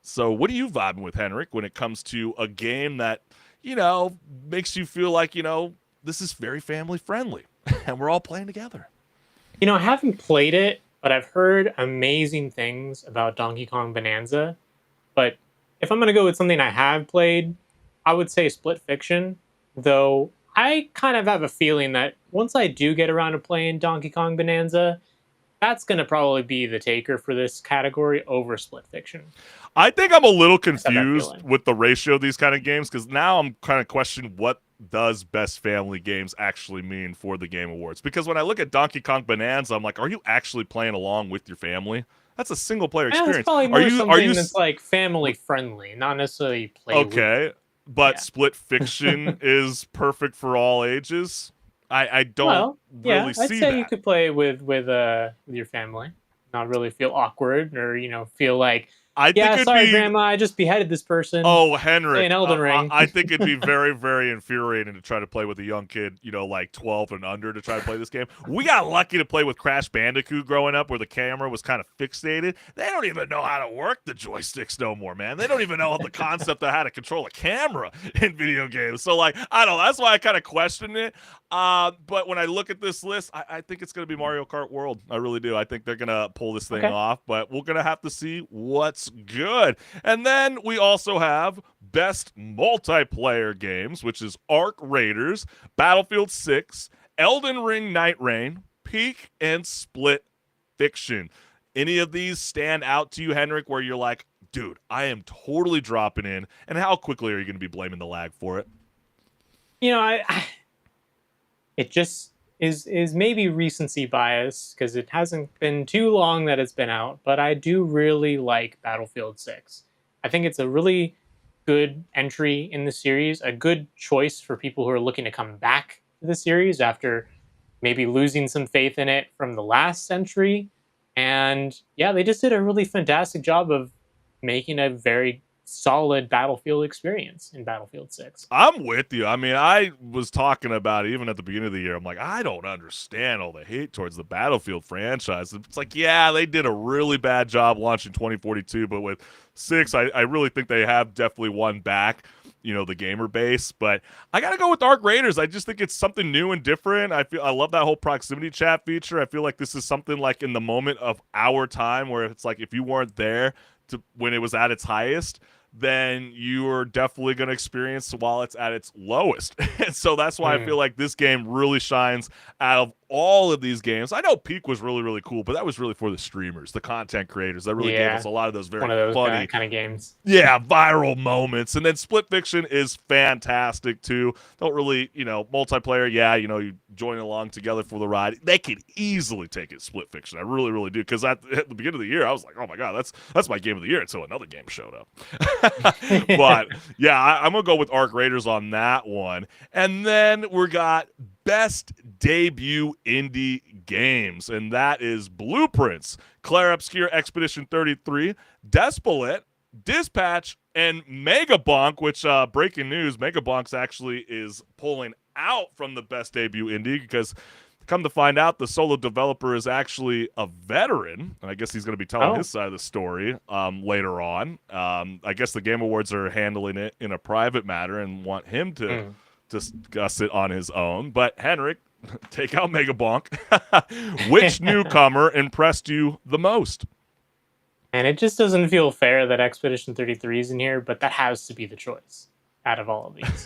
So what are you vibing with, HenricK, when it comes to a game that, makes you feel like, this is very family friendly and we're all playing together? I haven't played it, but I've heard amazing things about Donkey Kong Bonanza. But if I'm going to go with something I have played, I would say Split Fiction, though I kind of have a feeling that once I do get around to playing Donkey Kong Bonanza, that's going to probably be the taker for this category over Split Fiction. I think I'm a little have that confused feeling. with the ratio of these kind of games, because now I'm kind of questioning what does best family games actually mean for the Game Awards. Because when I look at Donkey Kong Bonanza, I'm like, are you actually playing along with your family? That's a single player Yeah, experience. it's probably more are something you that's like family friendly, not necessarily play with. okay? But Yeah. Split Fiction is perfect for all ages. I don't Well, yeah, really I'd see say that. you could play with your family, not really feel awkward or feel like, I think yeah, it'd sorry, be Grandma, I just beheaded this person. Oh, Play HenricK, an Elden Ring. I think it'd be very, very infuriating to try to play with a young kid, like 12 and under, to try to play this game. We got lucky to play with Crash Bandicoot growing up, where the camera was kind of fixated. They don't even know how to work the joysticks no more, man. They don't even know the concept of how to control a camera in video games. So, I don't know. That's why I kind of questioned it. But when I look at this list, I think it's going to be Mario Kart World. I really do. I think they're going to pull this thing Okay. off, but we're going to have to see what's good. And then we also have best multiplayer games, which is Arc Raiders, Battlefield 6, Elden Ring Night Rain, Peak, and Split Fiction. Any of these stand out to you, HenricK, where you're like, dude, I am totally dropping in? And how quickly are you going to be blaming the lag for it? It just is maybe recency bias because it hasn't been too long that it's been out, but I do really like Battlefield 6. I think it's a really good entry in the series, a good choice for people who are looking to come back to the series after maybe losing some faith in it from the last entry. And yeah, they just did a really fantastic job of making a very solid Battlefield experience in Battlefield 6. I'm with you. I mean, I was talking about it even at the beginning of the year. I'm like, I don't understand all the hate towards the Battlefield franchise. It's like, yeah, they did a really bad job launching 2042, but with 6, I really think they have definitely won back, the gamer base. But I got to go with Arc Raiders. I just think it's something new and different. I love that whole proximity chat feature. I feel like this is something like in the moment of our time, where it's like if you weren't there when it was at its highest, then you are definitely going to experience while it's at its lowest. And so that's why I feel like this game really shines out of all of these games. I know Peak was really, really cool, but that was really for the streamers, the content creators. That really gave us a lot of those very one of those funny kind of games. Yeah, viral moments. And then Split Fiction is fantastic too. Don't really, multiplayer, you join along together for the ride. They could easily take it Split Fiction. I really, really do. Because at the beginning of the year, I was like, oh my God, that's my game of the year, until another game showed up. But yeah, I'm going to go with Arc Raiders on that one. And then we got best debut indie games, and that is Blueprints, Claire Obscure Expedition 33, Despolette, Dispatch, and Megabonk, which, breaking news, Megabonks actually is pulling out from the best debut indie, because come to find out, the solo developer is actually a veteran, and I guess he's going to be telling his side of the story later on. I guess the Game Awards are handling it in a private matter and want him to discuss it on his own. But HenricK, take out Megabonk. Which newcomer impressed you the most? And it just doesn't feel fair that Expedition 33 is in here, but that has to be the choice out of all of these.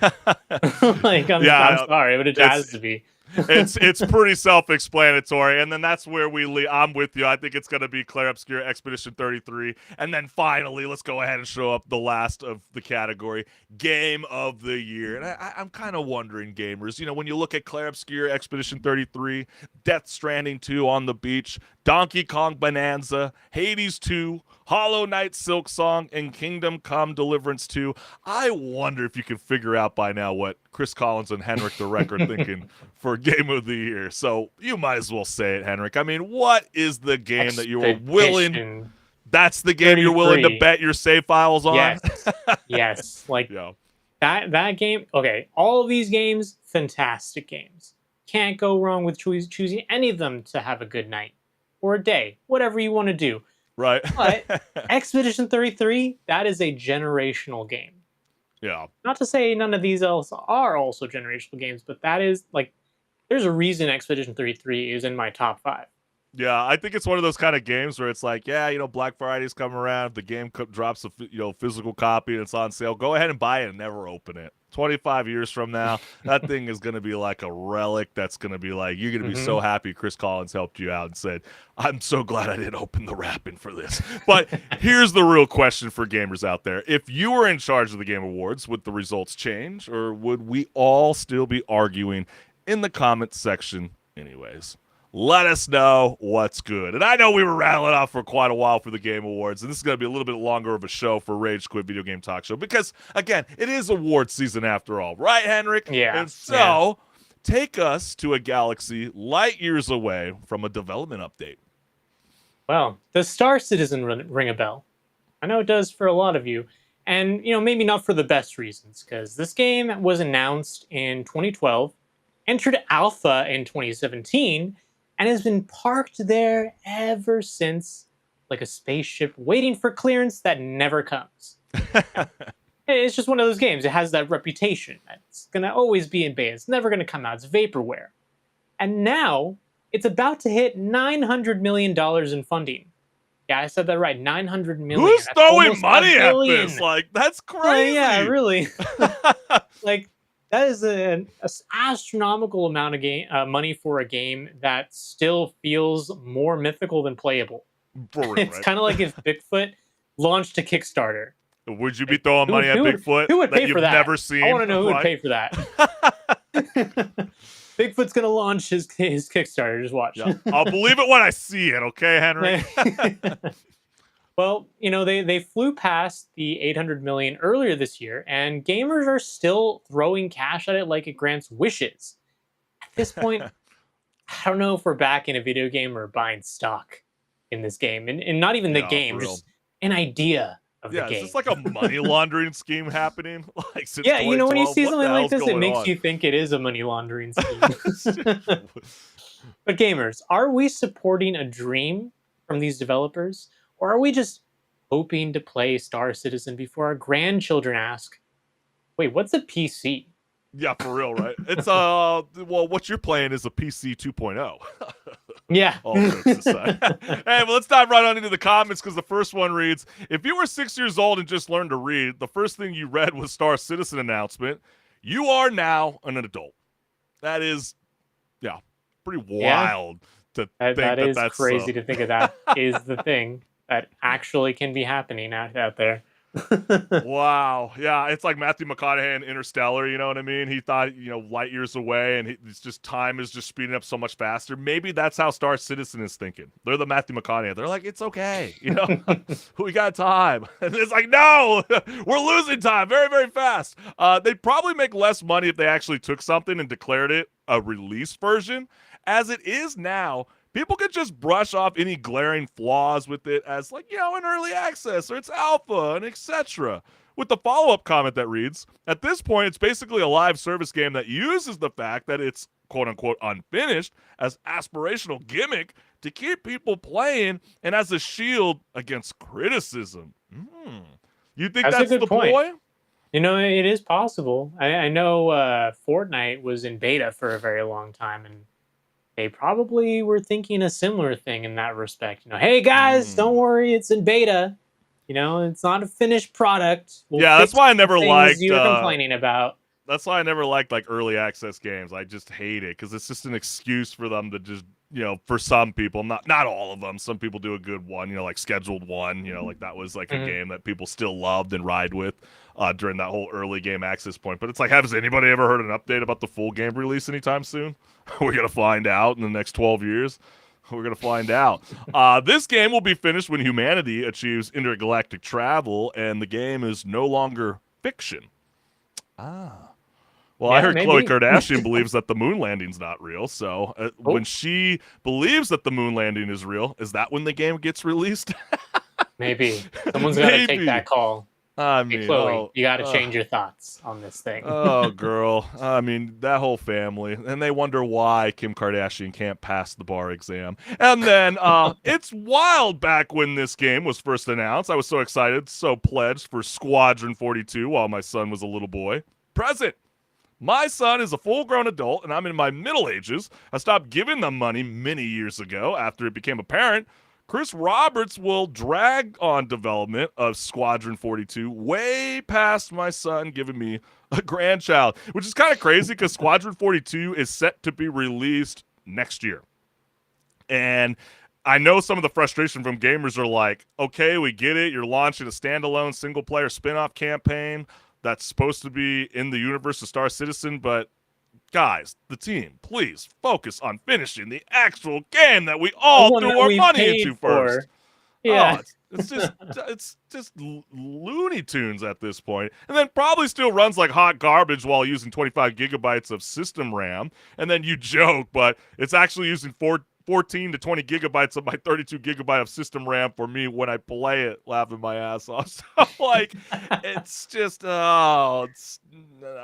I'm sorry, but it has to be. It's pretty self-explanatory, and then that's where we leave. I'm with you. I think it's going to be Claire Obscure Expedition 33, and then finally, let's go ahead and show up the last of the category, Game of the Year. And I'm kind of wondering, gamers, when you look at Claire Obscure Expedition 33, Death Stranding 2 on the beach, Donkey Kong Bonanza, Hades 2, Hollow Knight Silksong, and Kingdom Come Deliverance 2. I wonder if you can figure out by now what Chris Collins and HenricK the Wreck are thinking for Game of the Year. So you might as well say it, HenricK. I mean, what is the game that you are willing That's the game you're willing to 33. bet your save files on? Yes. Yes. Like Yeah. that game. Okay, all of these games, fantastic games. Can't go wrong with choosing any of them to have a good night or a day, whatever you want to do. Right. But Expedition 33, that is a generational game. Yeah. Not to say none of these else are also generational games, but that is like, there's a reason Expedition 33 is in my top 5. Yeah, I think it's one of those kind of games where it's like, yeah, Black Friday's coming around. If the game drops a physical copy and it's on sale, go ahead and buy it and never open it. 25 years from now, that thing is going to be like a relic. That's going to be like, you're going to be so happy Chris Collins helped you out and said, I'm so glad I didn't open the wrapping for this. But here's the real question for gamers out there. If you were in charge of the Game Awards, would the results change, or would we all still be arguing in the comments section anyways? Let us know what's good. And I know we were rattling off for quite a while for the Game Awards, and this is going to be a little bit longer of a show for Rage Quit Video Game Talk Show because, again, it is award season after all. Right, HenricK? Yeah. And so, take us to a galaxy light years away from a development update. Well, does Star Citizen ring a bell? I know it does for a lot of you. And, maybe not for the best reasons, because this game was announced in 2012, entered alpha in 2017, and has been parked there ever since, like a spaceship waiting for clearance that never comes. It's just one of those games. It has that reputation. It's going to always be in beta. It's never going to come out. It's vaporware. And now, it's about to hit $900 million in funding. Yeah, I said that right. $900 million. Who's That's throwing almost money $1 at billion. this? Like, that's crazy. Yeah, really. Like, that is an astronomical amount of money for a game that still feels more mythical than playable. For real, It's right? kind of like if Bigfoot launched a Kickstarter. Would you be throwing money at Bigfoot who would that pay you've for that? never seen? I want to know who would Right? pay for that. Bigfoot's going to launch his Kickstarter. Just watch. Yeah. I'll believe it when I see it, okay, HenricK? Well, they flew past the 800 million earlier this year, and gamers are still throwing cash at it like it grants wishes. At this point, I don't know if we're back in a video game or buying stock in this game, and not even the Yeah, game, for real. just an idea of Yeah, the game. is this like a money laundering scheme happening? Like, since Yeah, when you 2012? see What something the like hell's this, it going makes on? you think it is a money laundering scheme. But gamers, are we supporting a dream from these developers? Or are we just hoping to play Star Citizen before our grandchildren ask, wait, what's a PC? Yeah, for real, right? It's well, what you're playing is a PC 2.0. Yeah. All jokes aside. Hey, but let's dive right on into the comments because the first one reads, if you were 6 years old and just learned to read, the first thing you read was Star Citizen announcement. You are now an adult. That is, pretty wild to think That is that's crazy to think of that is the thing that actually can be happening out there. Wow. Yeah, it's like Matthew McConaughey in Interstellar, you know what I mean? He thought, light years away, and it's just time is just speeding up so much faster. Maybe that's how Star Citizen is thinking. They're the Matthew McConaughey. They're like, it's okay, we got time. And it's like, no, we're losing time very, very fast. They'd probably make less money if they actually took something and declared it a release version. As it is now, people could just brush off any glaring flaws with it as like, an early access or it's alpha and etc. With the follow-up comment that reads, at this point, it's basically a live service game that uses the fact that it's quote-unquote unfinished as aspirational gimmick to keep people playing and as a shield against criticism. You think that's a good the point. ploy? It is possible. I know Fortnite was in beta for a very long time, and they probably were thinking a similar thing in that respect. Hey guys, don't worry, it's in beta. It's not a finished product. We'll That's fix why I never the things liked. you were complaining about. That's why I never liked like early access games. I just hate it because it's just an excuse for them to just, for some people, not all of them. Some people do a good one, like Scheduled One, like that was like a game that people still loved and ride with during that whole early game access point. But it's like, has anybody ever heard an update about the full game release anytime soon? We're going to find out in the next 12 years. We're going to find out. This game will be finished when humanity achieves intergalactic travel and the game is no longer fiction. Well, I heard maybe. Khloe Kardashian believes that the moon landing's not real. So when she believes that the moon landing is real, is that when the game gets released? Maybe someone's got to take Maybe. that call. I Hey, mean, Chloe, you got to oh, change your thoughts on this thing. oh, girl. I mean, that whole family. And they wonder why Kim Kardashian can't pass the bar exam. And then it's wild back when this game was first announced. I was so excited, so pledged for Squadron 42 while my son was a little boy. Present. My son is a full-grown adult, and I'm in my middle ages. I stopped giving them money many years ago after it became apparent Chris Roberts will drag on development of Squadron 42 way past my son giving me a grandchild, which is kind of crazy because Squadron 42 is set to be released next year. And I know some of the frustration from gamers are like, okay, we get it. You're launching a standalone single-player spin-off campaign that's supposed to be in the universe of Star Citizen, but guys, the team, please focus on finishing the actual game that we all one threw that our we money paid into for. first. Yeah. Oh, it's just Looney Tunes at this point. And then probably still runs like hot garbage while using 25 gigabytes of system RAM. And then you joke, but it's actually using 14 to 20 gigabytes of my 32 gigabyte of system RAM for me when I play it, laughing my ass off. So, like, it's just, I'm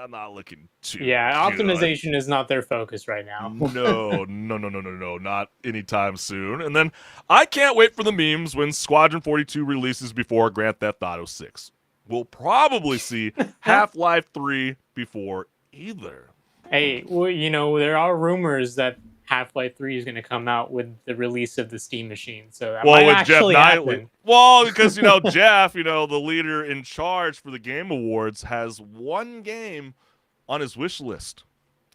not looking too Yeah, good. optimization is not their focus right now. No, not anytime soon. And then I can't wait for the memes when Squadron 42 releases before Grand Theft Auto 6. We'll probably see Half-Life 3 before either. Hey, well, there are rumors that Half-Life 3 is going to come out with the release of the Steam machine, so that might with Jeff actually Knightley. happen. Well, because, Jeff, the leader in charge for the Game Awards, has one game on his wish list,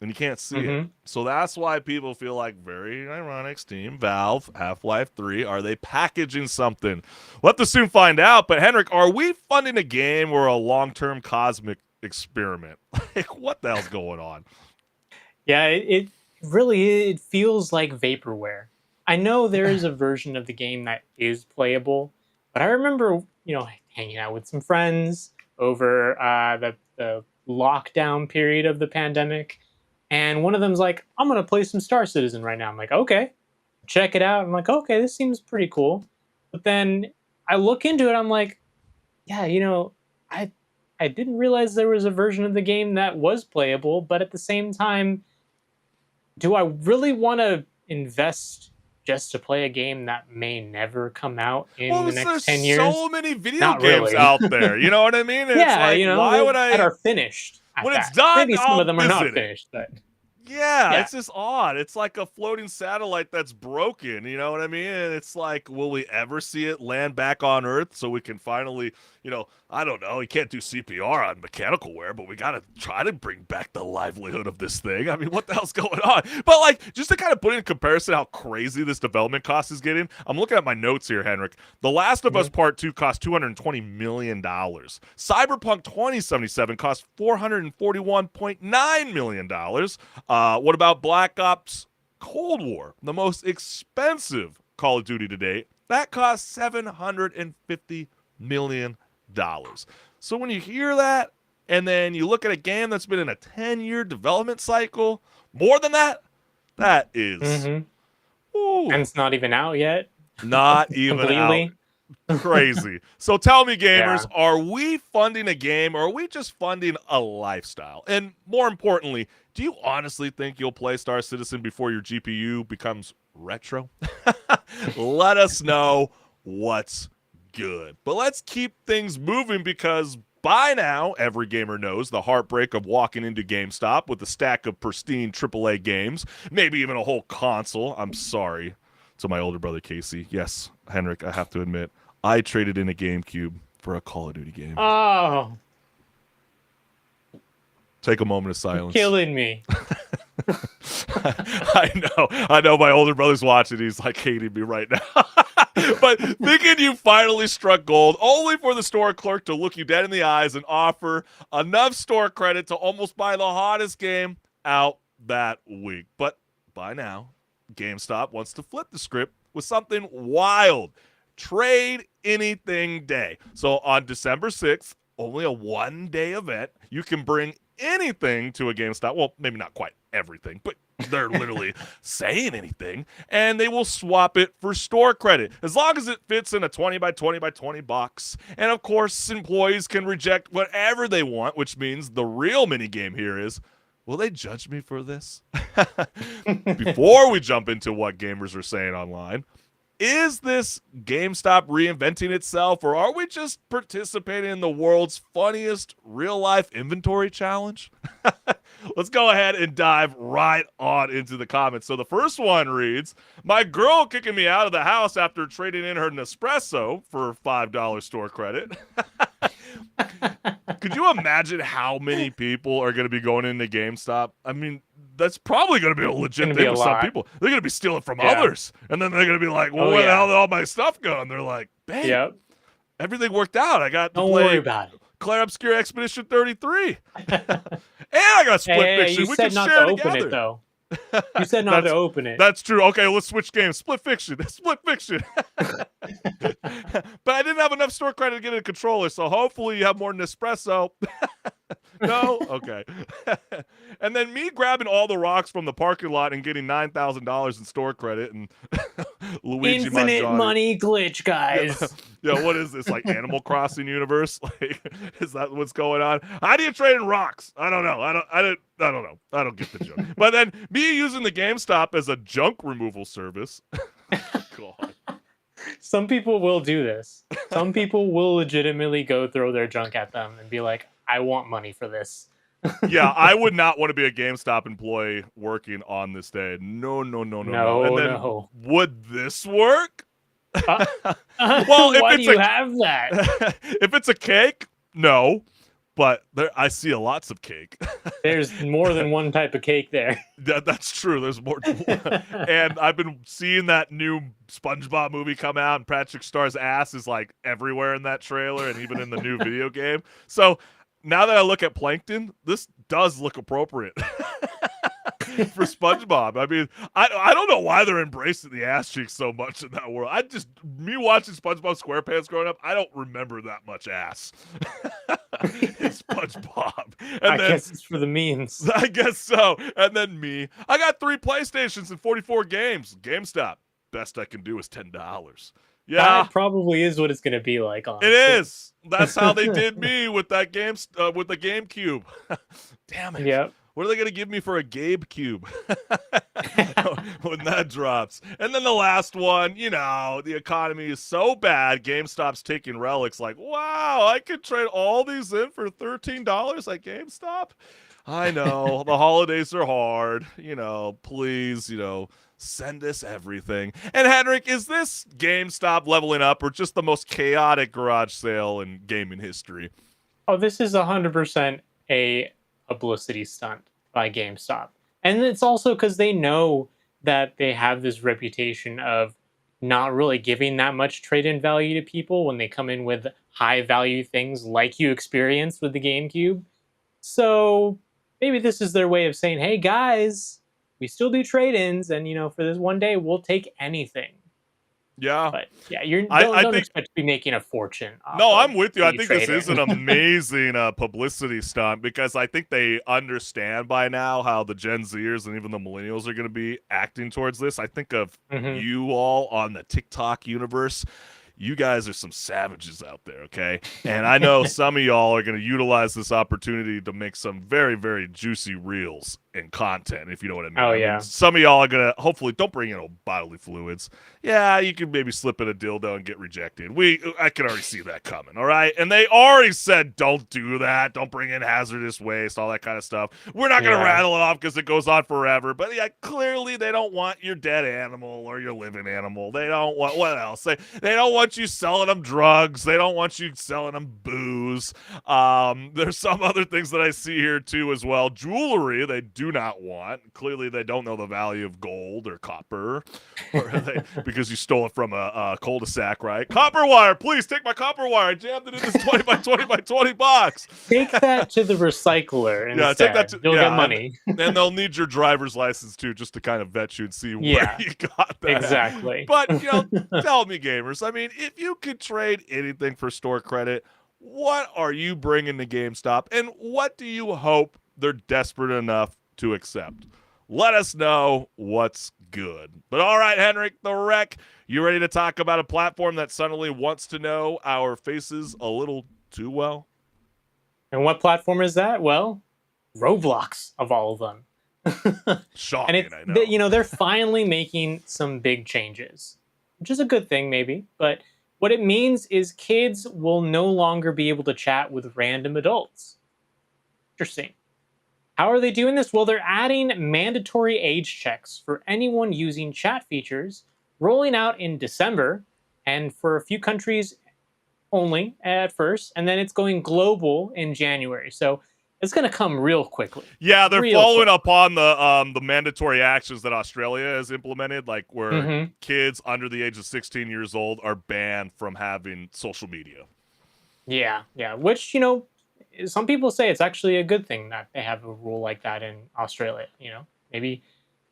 and you can't see it. So that's why people feel like, very ironic, Steam, Valve, Half-Life 3, are they packaging something? We'll have to soon find out, but HenricK, are we funding a game or a long-term cosmic experiment? Like, what the hell's going on? Yeah, it really it feels like vaporware. I know there is a version of the game that is playable, but I remember, hanging out with some friends over the lockdown period of the pandemic, and one of them's like, I'm gonna play some Star Citizen right now. I'm like, okay, check it out. I'm like, okay, this seems pretty cool. But then I look into it, I'm like, yeah, I didn't realize there was a version of the game that was playable, but at the same time, do I really want to invest just to play a game that may never come out in the next 10 years? There's so many video Not games really. out there. You know what I mean? It's why would I? that are finished? When it's that. done, Maybe some I'll of them are not visit it. finished, but Yeah, Yeah. it's just odd. It's like a floating satellite that's broken. You know what I mean? And it's like, will we ever see it land back on Earth so we can finally, I don't know. You can't do CPR on mechanical wear, but we got to try to bring back the livelihood of this thing. I mean, what the hell's going on? But, like, just to kind of put in comparison how crazy this development cost is getting, I'm looking at my notes here, HenricK. The Last of Us Part 2 cost $220 million. Cyberpunk 2077 cost $441.9 million. What about Black Ops Cold War, the most expensive Call of Duty to date? That cost $750 million. So when you hear that, and then you look at a game that's been in a 10-year development cycle, more than that, that is ooh, and it's not even out yet. not even Completely. out. Crazy. So tell me, gamers, are we funding a game or are we just funding a lifestyle? And more importantly, do you honestly think you'll play Star Citizen before your GPU becomes retro? Let us know what's good. But let's keep things moving because by now, every gamer knows the heartbreak of walking into GameStop with a stack of pristine AAA games, maybe even a whole console. I'm sorry to my older brother, Casey. Yes, HenricK, I have to admit, I traded in a GameCube for a Call of Duty game. Oh, Take a moment of silence. killing me. I know my older brother's watching. He's like hating me right now. But thinking you finally struck gold, only for the store clerk to look you dead in the eyes and offer enough store credit to almost buy the hottest game out that week. But by now, GameStop wants to flip the script with something wild. Trade Anything Day. So on December 6th, only a one-day event, you can bring anything to a GameStop, well, maybe not quite everything, but they're literally saying anything, and they will swap it for store credit as long as it fits in a 20 by 20 by 20 box. And of course, employees can reject whatever they want, which means the real mini game here is, will they judge me for this? Before we jump into what gamers are saying online, is this GameStop reinventing itself, or are we just participating in the world's funniest real-life inventory challenge? Let's go ahead and dive right on into the comments. So the first one reads, my girl kicking me out of the house after trading in her Nespresso for $5 store credit. Could you imagine how many people are going to be going into GameStop? I mean, that's probably going to be a legit thing for some people. They're going to be stealing from others. And then they're going to be like, well, where the hell did all my stuff go? And they're like, babe, everything worked out. I got to Don't play worry about it. Claire Obscure Expedition 33. And I got Split Fiction. You we said can not share to together. open it, though. You said not to open it. That's true. Okay, let's switch games. Split Fiction. Split Fiction. But I didn't have enough store credit to get a controller, so hopefully you have more Nespresso. No? Okay. And then me grabbing all the rocks from the parking lot and getting $9,000 in store credit, and Luigi Infinite Mangione. Money glitch, guys. Yeah, what is this, like Animal Crossing universe? Like, is that what's going on? How do you trade in rocks? I don't know. I don't know. I don't get the joke. But then me using the GameStop as a junk removal service. God. Some people will do this. Some people will legitimately go throw their junk at them and be like, I want money for this. Yeah, I would not want to be a GameStop employee working on this day. No. And then would this work? Well, if why it's do you have that? If it's a cake, no. But I see lots of cake. There's more than one type of cake there. That's true. There's more. And I've been seeing that new SpongeBob movie come out, and Patrick Starr's ass is like everywhere in that trailer and even in the new video game. So now that I look at Plankton, this does look appropriate for SpongeBob. I mean, I don't know why they're embracing the ass cheeks so much in that world. Me watching SpongeBob SquarePants growing up, I don't remember that much ass. It's SpongeBob. And I guess it's for the memes. I guess so. And then me. I got 3 PlayStations and 44 games. GameStop. Best I can do is $10. Yeah. That probably is what it's going to be like, honestly. It is. That's how they did me with that with the GameCube. Damn it. Yep. What are they going to give me for a Gabe Cube when that drops? And then the last one, the economy is so bad, GameStop's taking relics like, wow, I could trade all these in for $13 at GameStop? I know. The holidays are hard. Please, send us everything. And HenricK, is this GameStop leveling up or just the most chaotic garage sale in gaming history? Oh, this is 100% a publicity stunt by GameStop. And it's also because they know that they have this reputation of not really giving that much trade-in value to people when they come in with high-value things like you experienced with the GameCube. So maybe this is their way of saying, hey, guys, we still do trade-ins, and, for this one day, we'll take anything. Yeah. But yeah, don't expect to be making a fortune. No, I'm with you. I think this is an amazing publicity stunt because I think they understand by now how the Gen Zers and even the millennials are going to be acting towards this. I think of you all on the TikTok universe. You guys are some savages out there, okay? And I know some of y'all are going to utilize this opportunity to make some very, very juicy reels and content, if you know what I mean. Oh, yeah. Some of y'all are going to, hopefully, don't bring in bodily fluids. Yeah, you can maybe slip in a dildo and get rejected. I can already see that coming, all right? And they already said, don't do that. Don't bring in hazardous waste, all that kind of stuff. We're not going to rattle it off because it goes on forever. But yeah, clearly they don't want your dead animal or your living animal. They don't want, what else? They don't want you selling them drugs. They don't want you selling them booze. There's some other things that I see here too as well. Jewelry, they do not want. Clearly they don't know the value of gold or copper because you stole it from a cul-de-sac, right? Copper wire, please take my copper wire. I jammed it in this 20 by 20 by 20 box. Take that to the recycler instead. Yeah, take that You'll get money. And they'll need your driver's license too, just to kind of vet you and see where you got that. Exactly. But tell me, gamers. I mean, if you could trade anything for store credit, what are you bringing to GameStop, and what do you hope they're desperate enough to accept. Let us know what's good. But all right, HenricK, the Rec, you ready to talk about a platform that suddenly wants to know our faces a little too well? And what platform is that? Well, Roblox of all of them. And Shocking, I know. you know, they're finally making some big changes, which is a good thing maybe, but what it means is kids will no longer be able to chat with random adults. Interesting. How are they doing this? Well, they're adding mandatory age checks for anyone using chat features, rolling out in December, and for a few countries only at first, and then it's going global in January. So it's going to come real quickly. Yeah, they're Real following quick. up on the mandatory actions that Australia has implemented, like where kids under the age of 16 years old are banned from having social media. Yeah, yeah. Which, you know, some people say it's actually a good thing that they have a rule like that in Australia. You know, maybe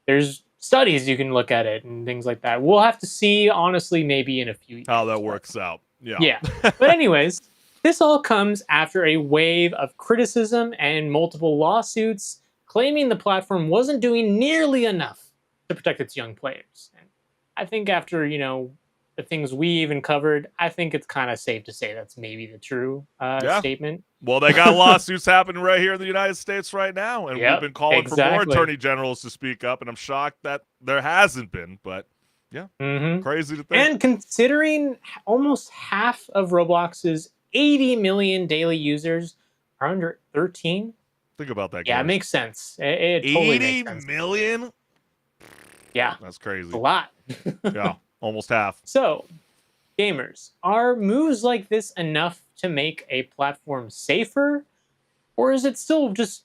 there's studies you can look at it and things like that. We'll have to see, honestly, maybe in a few years. How that but- works out. Yeah. Yeah. But anyways, this all comes after a wave of criticism and multiple lawsuits claiming the platform wasn't doing nearly enough to protect its young players. And I think after, you know, the things we even covered, I think it's kind of safe to say that's maybe the true statement. Well, they got lawsuits happening right here in the United States right now, and we've Yep, been calling for more exactly. attorney generals to speak up, and I'm shocked that there hasn't been, but yeah, crazy to think. And considering almost half of Roblox's 80 million daily users are under 13, Think about that, yeah, guys. it makes sense. It totally 80 makes sense. million? Yeah, That's crazy. it's a lot. Yeah, almost half. So, gamers, are moves like this enough to make a platform safer? Or is it still just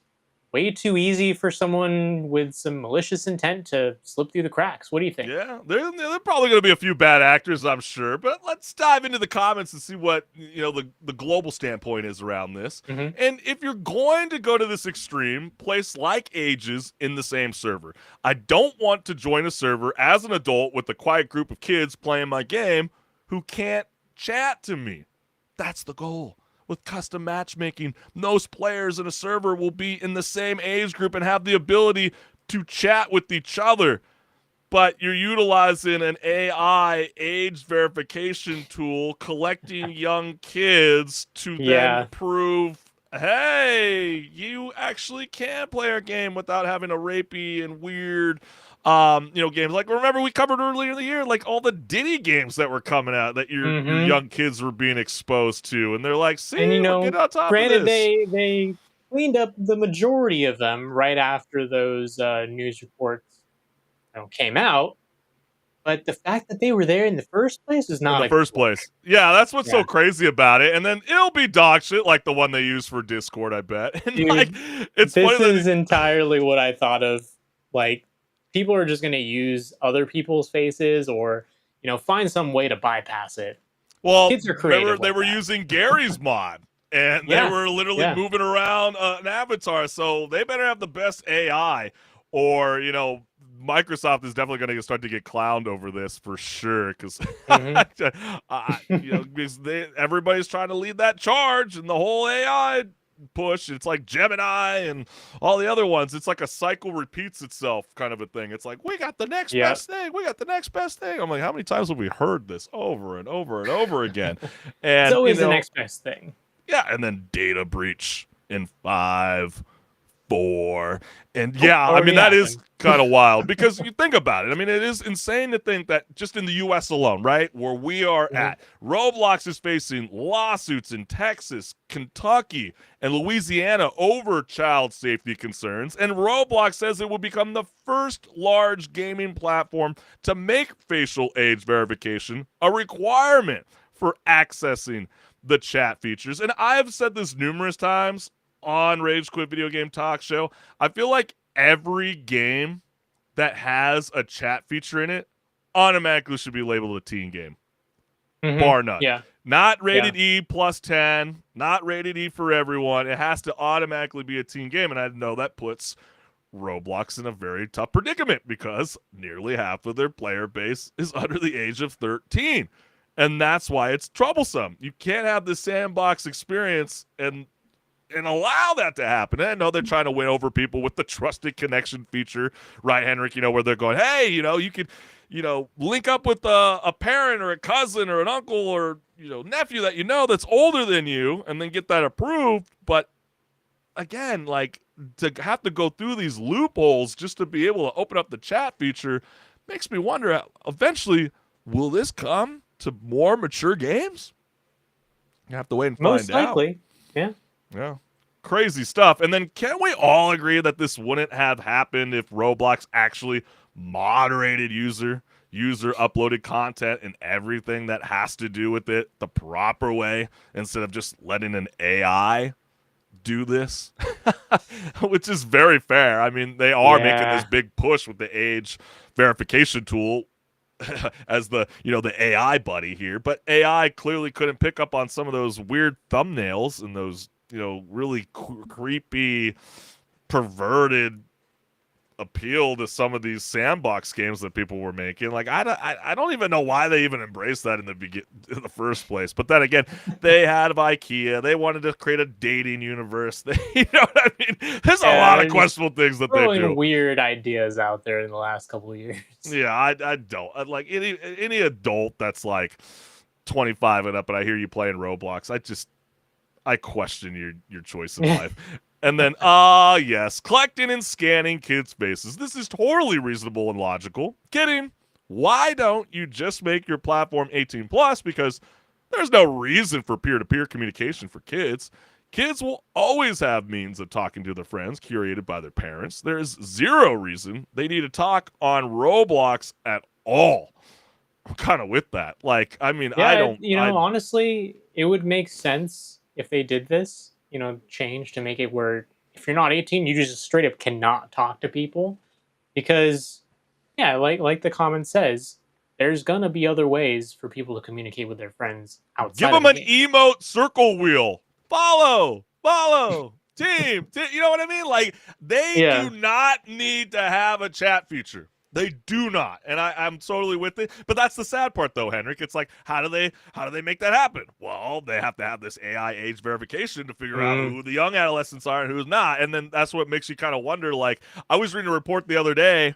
way too easy for someone with some malicious intent to slip through the cracks? What do you think? Yeah, there probably going to be a few bad actors, I'm sure. But let's dive into the comments and see what the global standpoint is around this. And if you're going to go to this extreme, place like ages in the same server. I don't want to join a server as an adult with a quiet group of kids playing my game who can't chat to me. That's the goal. With custom matchmaking, those players in a server will be in the same age group and have the ability to chat with each other. But you're utilizing an AI age verification tool, collecting young kids to then prove, hey, you actually can play our game without having a rapey and weird games. Like, remember we covered earlier in the year, like all the Diddy games that were coming out that your young kids were being exposed to, and they're like, see, And we're getting on top granted, of this. they cleaned up the majority of them right after those news reports came out. But the fact that they were there in the first place is not in the first place. Yeah, that's what's so crazy about it. And then it'll be dog shit like the one they use for Discord, I bet. And Dude, it's this funny is entirely what I thought of. Like, people are just going to use other people's faces or, find some way to bypass it. Well, kids are creative. They were using Gary's mod. And they were literally moving around an avatar. So they better have the best AI or, Microsoft is definitely going to start to get clowned over this for sure, because everybody's trying to lead that charge, and the whole AI push. It's like Gemini and all the other ones. It's like a cycle repeats itself kind of a thing. It's like, we got the next best thing. We got the next best thing. I'm like, how many times have we heard this over and over and over again? And it's always the next best thing. Yeah, and then data breach in 5, 4, and that is kind of wild, because you think about it. I mean, it is insane to think that just in the U.S. alone, right, where we are at, Roblox is facing lawsuits in Texas, Kentucky, and Louisiana over child safety concerns, and Roblox says it will become the first large gaming platform to make facial age verification a requirement for accessing the chat features. And I've said this numerous times on Rage Quit Video Game Talk Show. I feel like every game that has a chat feature in it automatically should be labeled a teen game. Bar none. Yeah. Not rated E plus 10, not rated E for everyone. It has to automatically be a teen game. And I know that puts Roblox in a very tough predicament, because nearly half of their player base is under the age of 13. And that's why it's troublesome. You can't have the sandbox experience and and allow that to happen. And I know they're trying to win over people with the trusted connection feature, right, Henrik? Where they're going, hey, you could, link up with a parent or a cousin or an uncle or, nephew that that's older than you and then get that approved. But again, like, to have to go through these loopholes just to be able to open up the chat feature makes me wonder, eventually, will this come to more mature games? You have to wait and find out. Most likely, yeah. Yeah. Crazy stuff. And then can we all agree that this wouldn't have happened if Roblox actually moderated user uploaded content and everything that has to do with it the proper way instead of just letting an AI do this? Which is very fair. I mean, they are making this big push with the age verification tool as the AI buddy here, but AI clearly couldn't pick up on some of those weird thumbnails and those really creepy, perverted appeal to some of these sandbox games that people were making. Like, I don't even know why they even embraced that in the first place. But then again, they had IKEA. They wanted to create a dating universe. You know what I mean? There's a lot of questionable things that they do. Weird ideas out there in the last couple of years. Yeah, I don't like any adult that's like 25 and up, and I hear you playing Roblox. I question your choice in life. And then, yes, collecting and scanning kids' faces. This is totally reasonable and logical. Kidding. Why don't you just make your platform 18 plus? Because there's no reason for peer-to-peer communication for kids. Kids will always have means of talking to their friends curated by their parents. There's zero reason they need to talk on Roblox at all. I'm kind of with that. Like, I mean, yeah, honestly, it would make sense if they did this. Change to make it where if you're not 18, you just straight up cannot talk to people, because like the comment says, there's gonna be other ways for people to communicate with their friends outside. Give them of an game. emote circle wheel. Follow, team. You know what I mean? Like, they do not need to have a chat feature. They do not, and I'm totally with it. But that's the sad part, though, HenricK. It's like, how do they make that happen? Well, they have to have this AI age verification to figure out who the young adolescents are and who's not, and then that's what makes you kind of wonder. Like, I was reading a report the other day,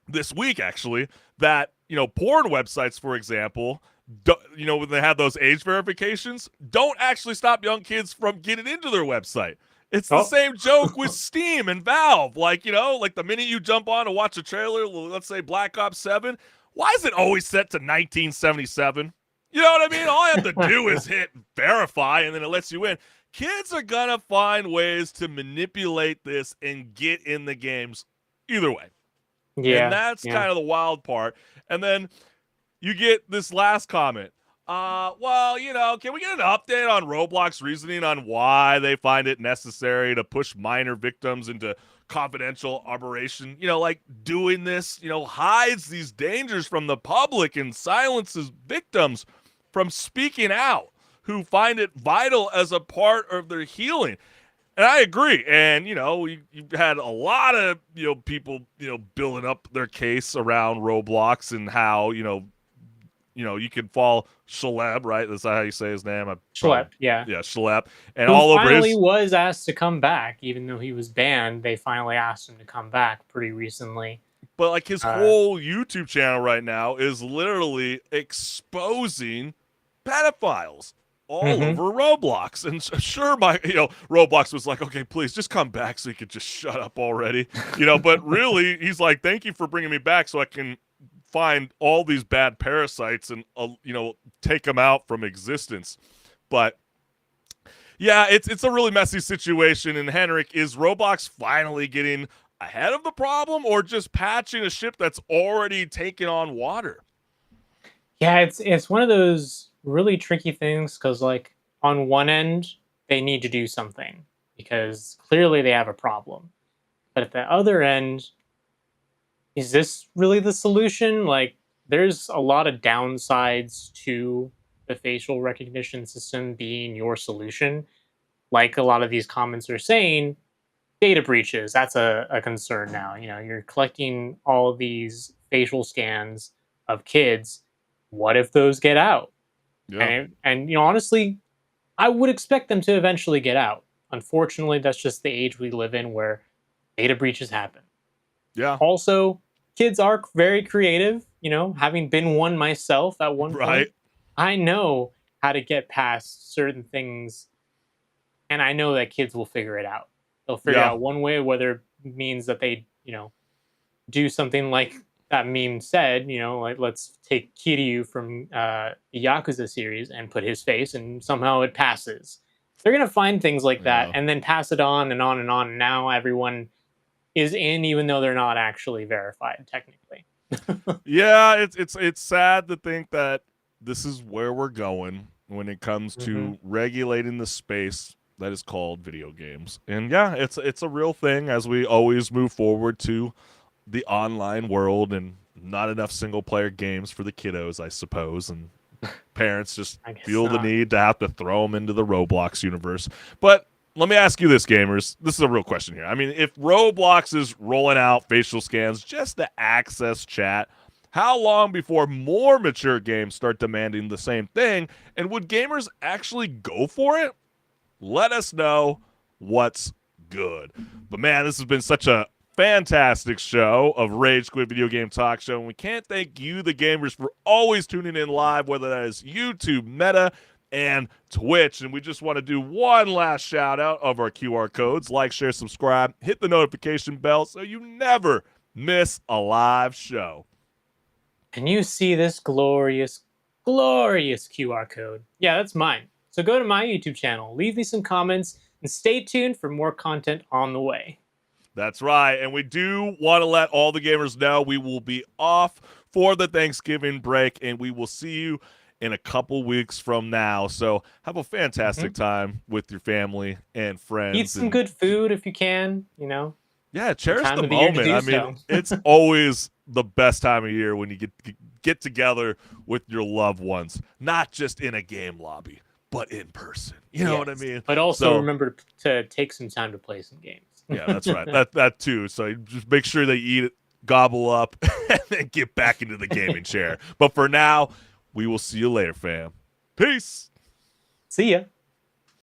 this week actually, that porn websites, for example, when they have those age verifications, don't actually stop young kids from getting into their website. It's the same joke with Steam and Valve. Like, like the minute you jump on to watch a trailer, let's say Black Ops 7, why is it always set to 1977? You know what I mean? All I have to do is hit verify, and then it lets you in. Kids are going to find ways to manipulate this and get in the games either way. Yeah. And that's kind of the wild part. And then you get this last comment. Well, can we get an update on Roblox reasoning on why they find it necessary to push minor victims into confidential operation? Like, doing this, hides these dangers from the public and silences victims from speaking out who find it vital as a part of their healing. And I agree. And, you've had a lot of, people, building up their case around Roblox and how, you can fall Shaleb, right? That's how you say his name. Shaleb, yeah. Yeah, Shaleb. And who all over finally was asked to come back, even though he was banned. They finally asked him to come back pretty recently. But, like, his whole YouTube channel right now is literally exposing pedophiles all over Roblox. And sure, Roblox was like, okay, please just come back so you could just shut up already. But really, he's like, thank you for bringing me back so I can find all these bad parasites and take them out from existence. But yeah, it's a really messy situation. And HenricK, is Roblox finally getting ahead of the problem or just patching a ship that's already taken on water? Yeah, it's one of those really tricky things, because like on one end they need to do something because clearly they have a problem, but at the other end, is this really the solution? Like, there's a lot of downsides to the facial recognition system being your solution. Like a lot of these comments are saying, data breaches, that's a concern now. You're collecting all of these facial scans of kids. What if those get out? Yeah. And honestly, I would expect them to eventually get out. unfortunately, that's just the age we live in where data breaches happen. Yeah. Also, kids are very creative. Having been one myself at one Right. point, I know how to get past certain things, and I know that kids will figure it out. They'll figure Yeah. out one way, whether it means that they, do something like that meme said, like let's take Kiryu from the Yakuza series and put his face, and somehow it passes. They're gonna find things like that Yeah. and then pass it on and on and on. And now everyone is in, even though they're not actually verified technically. Yeah, it's sad to think that this is where we're going when it comes to regulating the space that is called video games. And yeah, it's a real thing as we always move forward to the online world, and not enough single player games for the kiddos, I suppose, and parents just I guess feel the not. need to have to throw them into the Roblox universe. But let me ask you this, gamers. This is a real question here. I mean, if Roblox is rolling out facial scans just to access chat, how long before more mature games start demanding the same thing? And would gamers actually go for it? Let us know what's good. But man, this has been such a fantastic show of Rage Quit Video Game Talk Show. And we can't thank you, the gamers, for always tuning in live, whether that is YouTube, Meta, and Twitch. And we just want to do one last shout out of our QR codes. Like, share, subscribe, hit the notification bell so you never miss a live show. And you see this glorious, glorious QR code. Yeah, that's mine. So go to my YouTube channel, leave me some comments, and stay tuned for more content on the way. That's right. And we do want to let all the gamers know we will be off for the Thanksgiving break, and we will see you in a couple weeks from now. So have a fantastic time with your family and friends. Eat some good food if you can, Yeah, cherish time the of the year to moment. do I mean, so. it's always the best time of year when you get together with your loved ones, not just in a game lobby, but in person. You know what I Yes. mean? But also So, remember to take some time to play some games. yeah, that's right. That too. So you just make sure they eat it, gobble up, and then get back into the gaming chair. But for now, we will see you later, fam. Peace. See ya.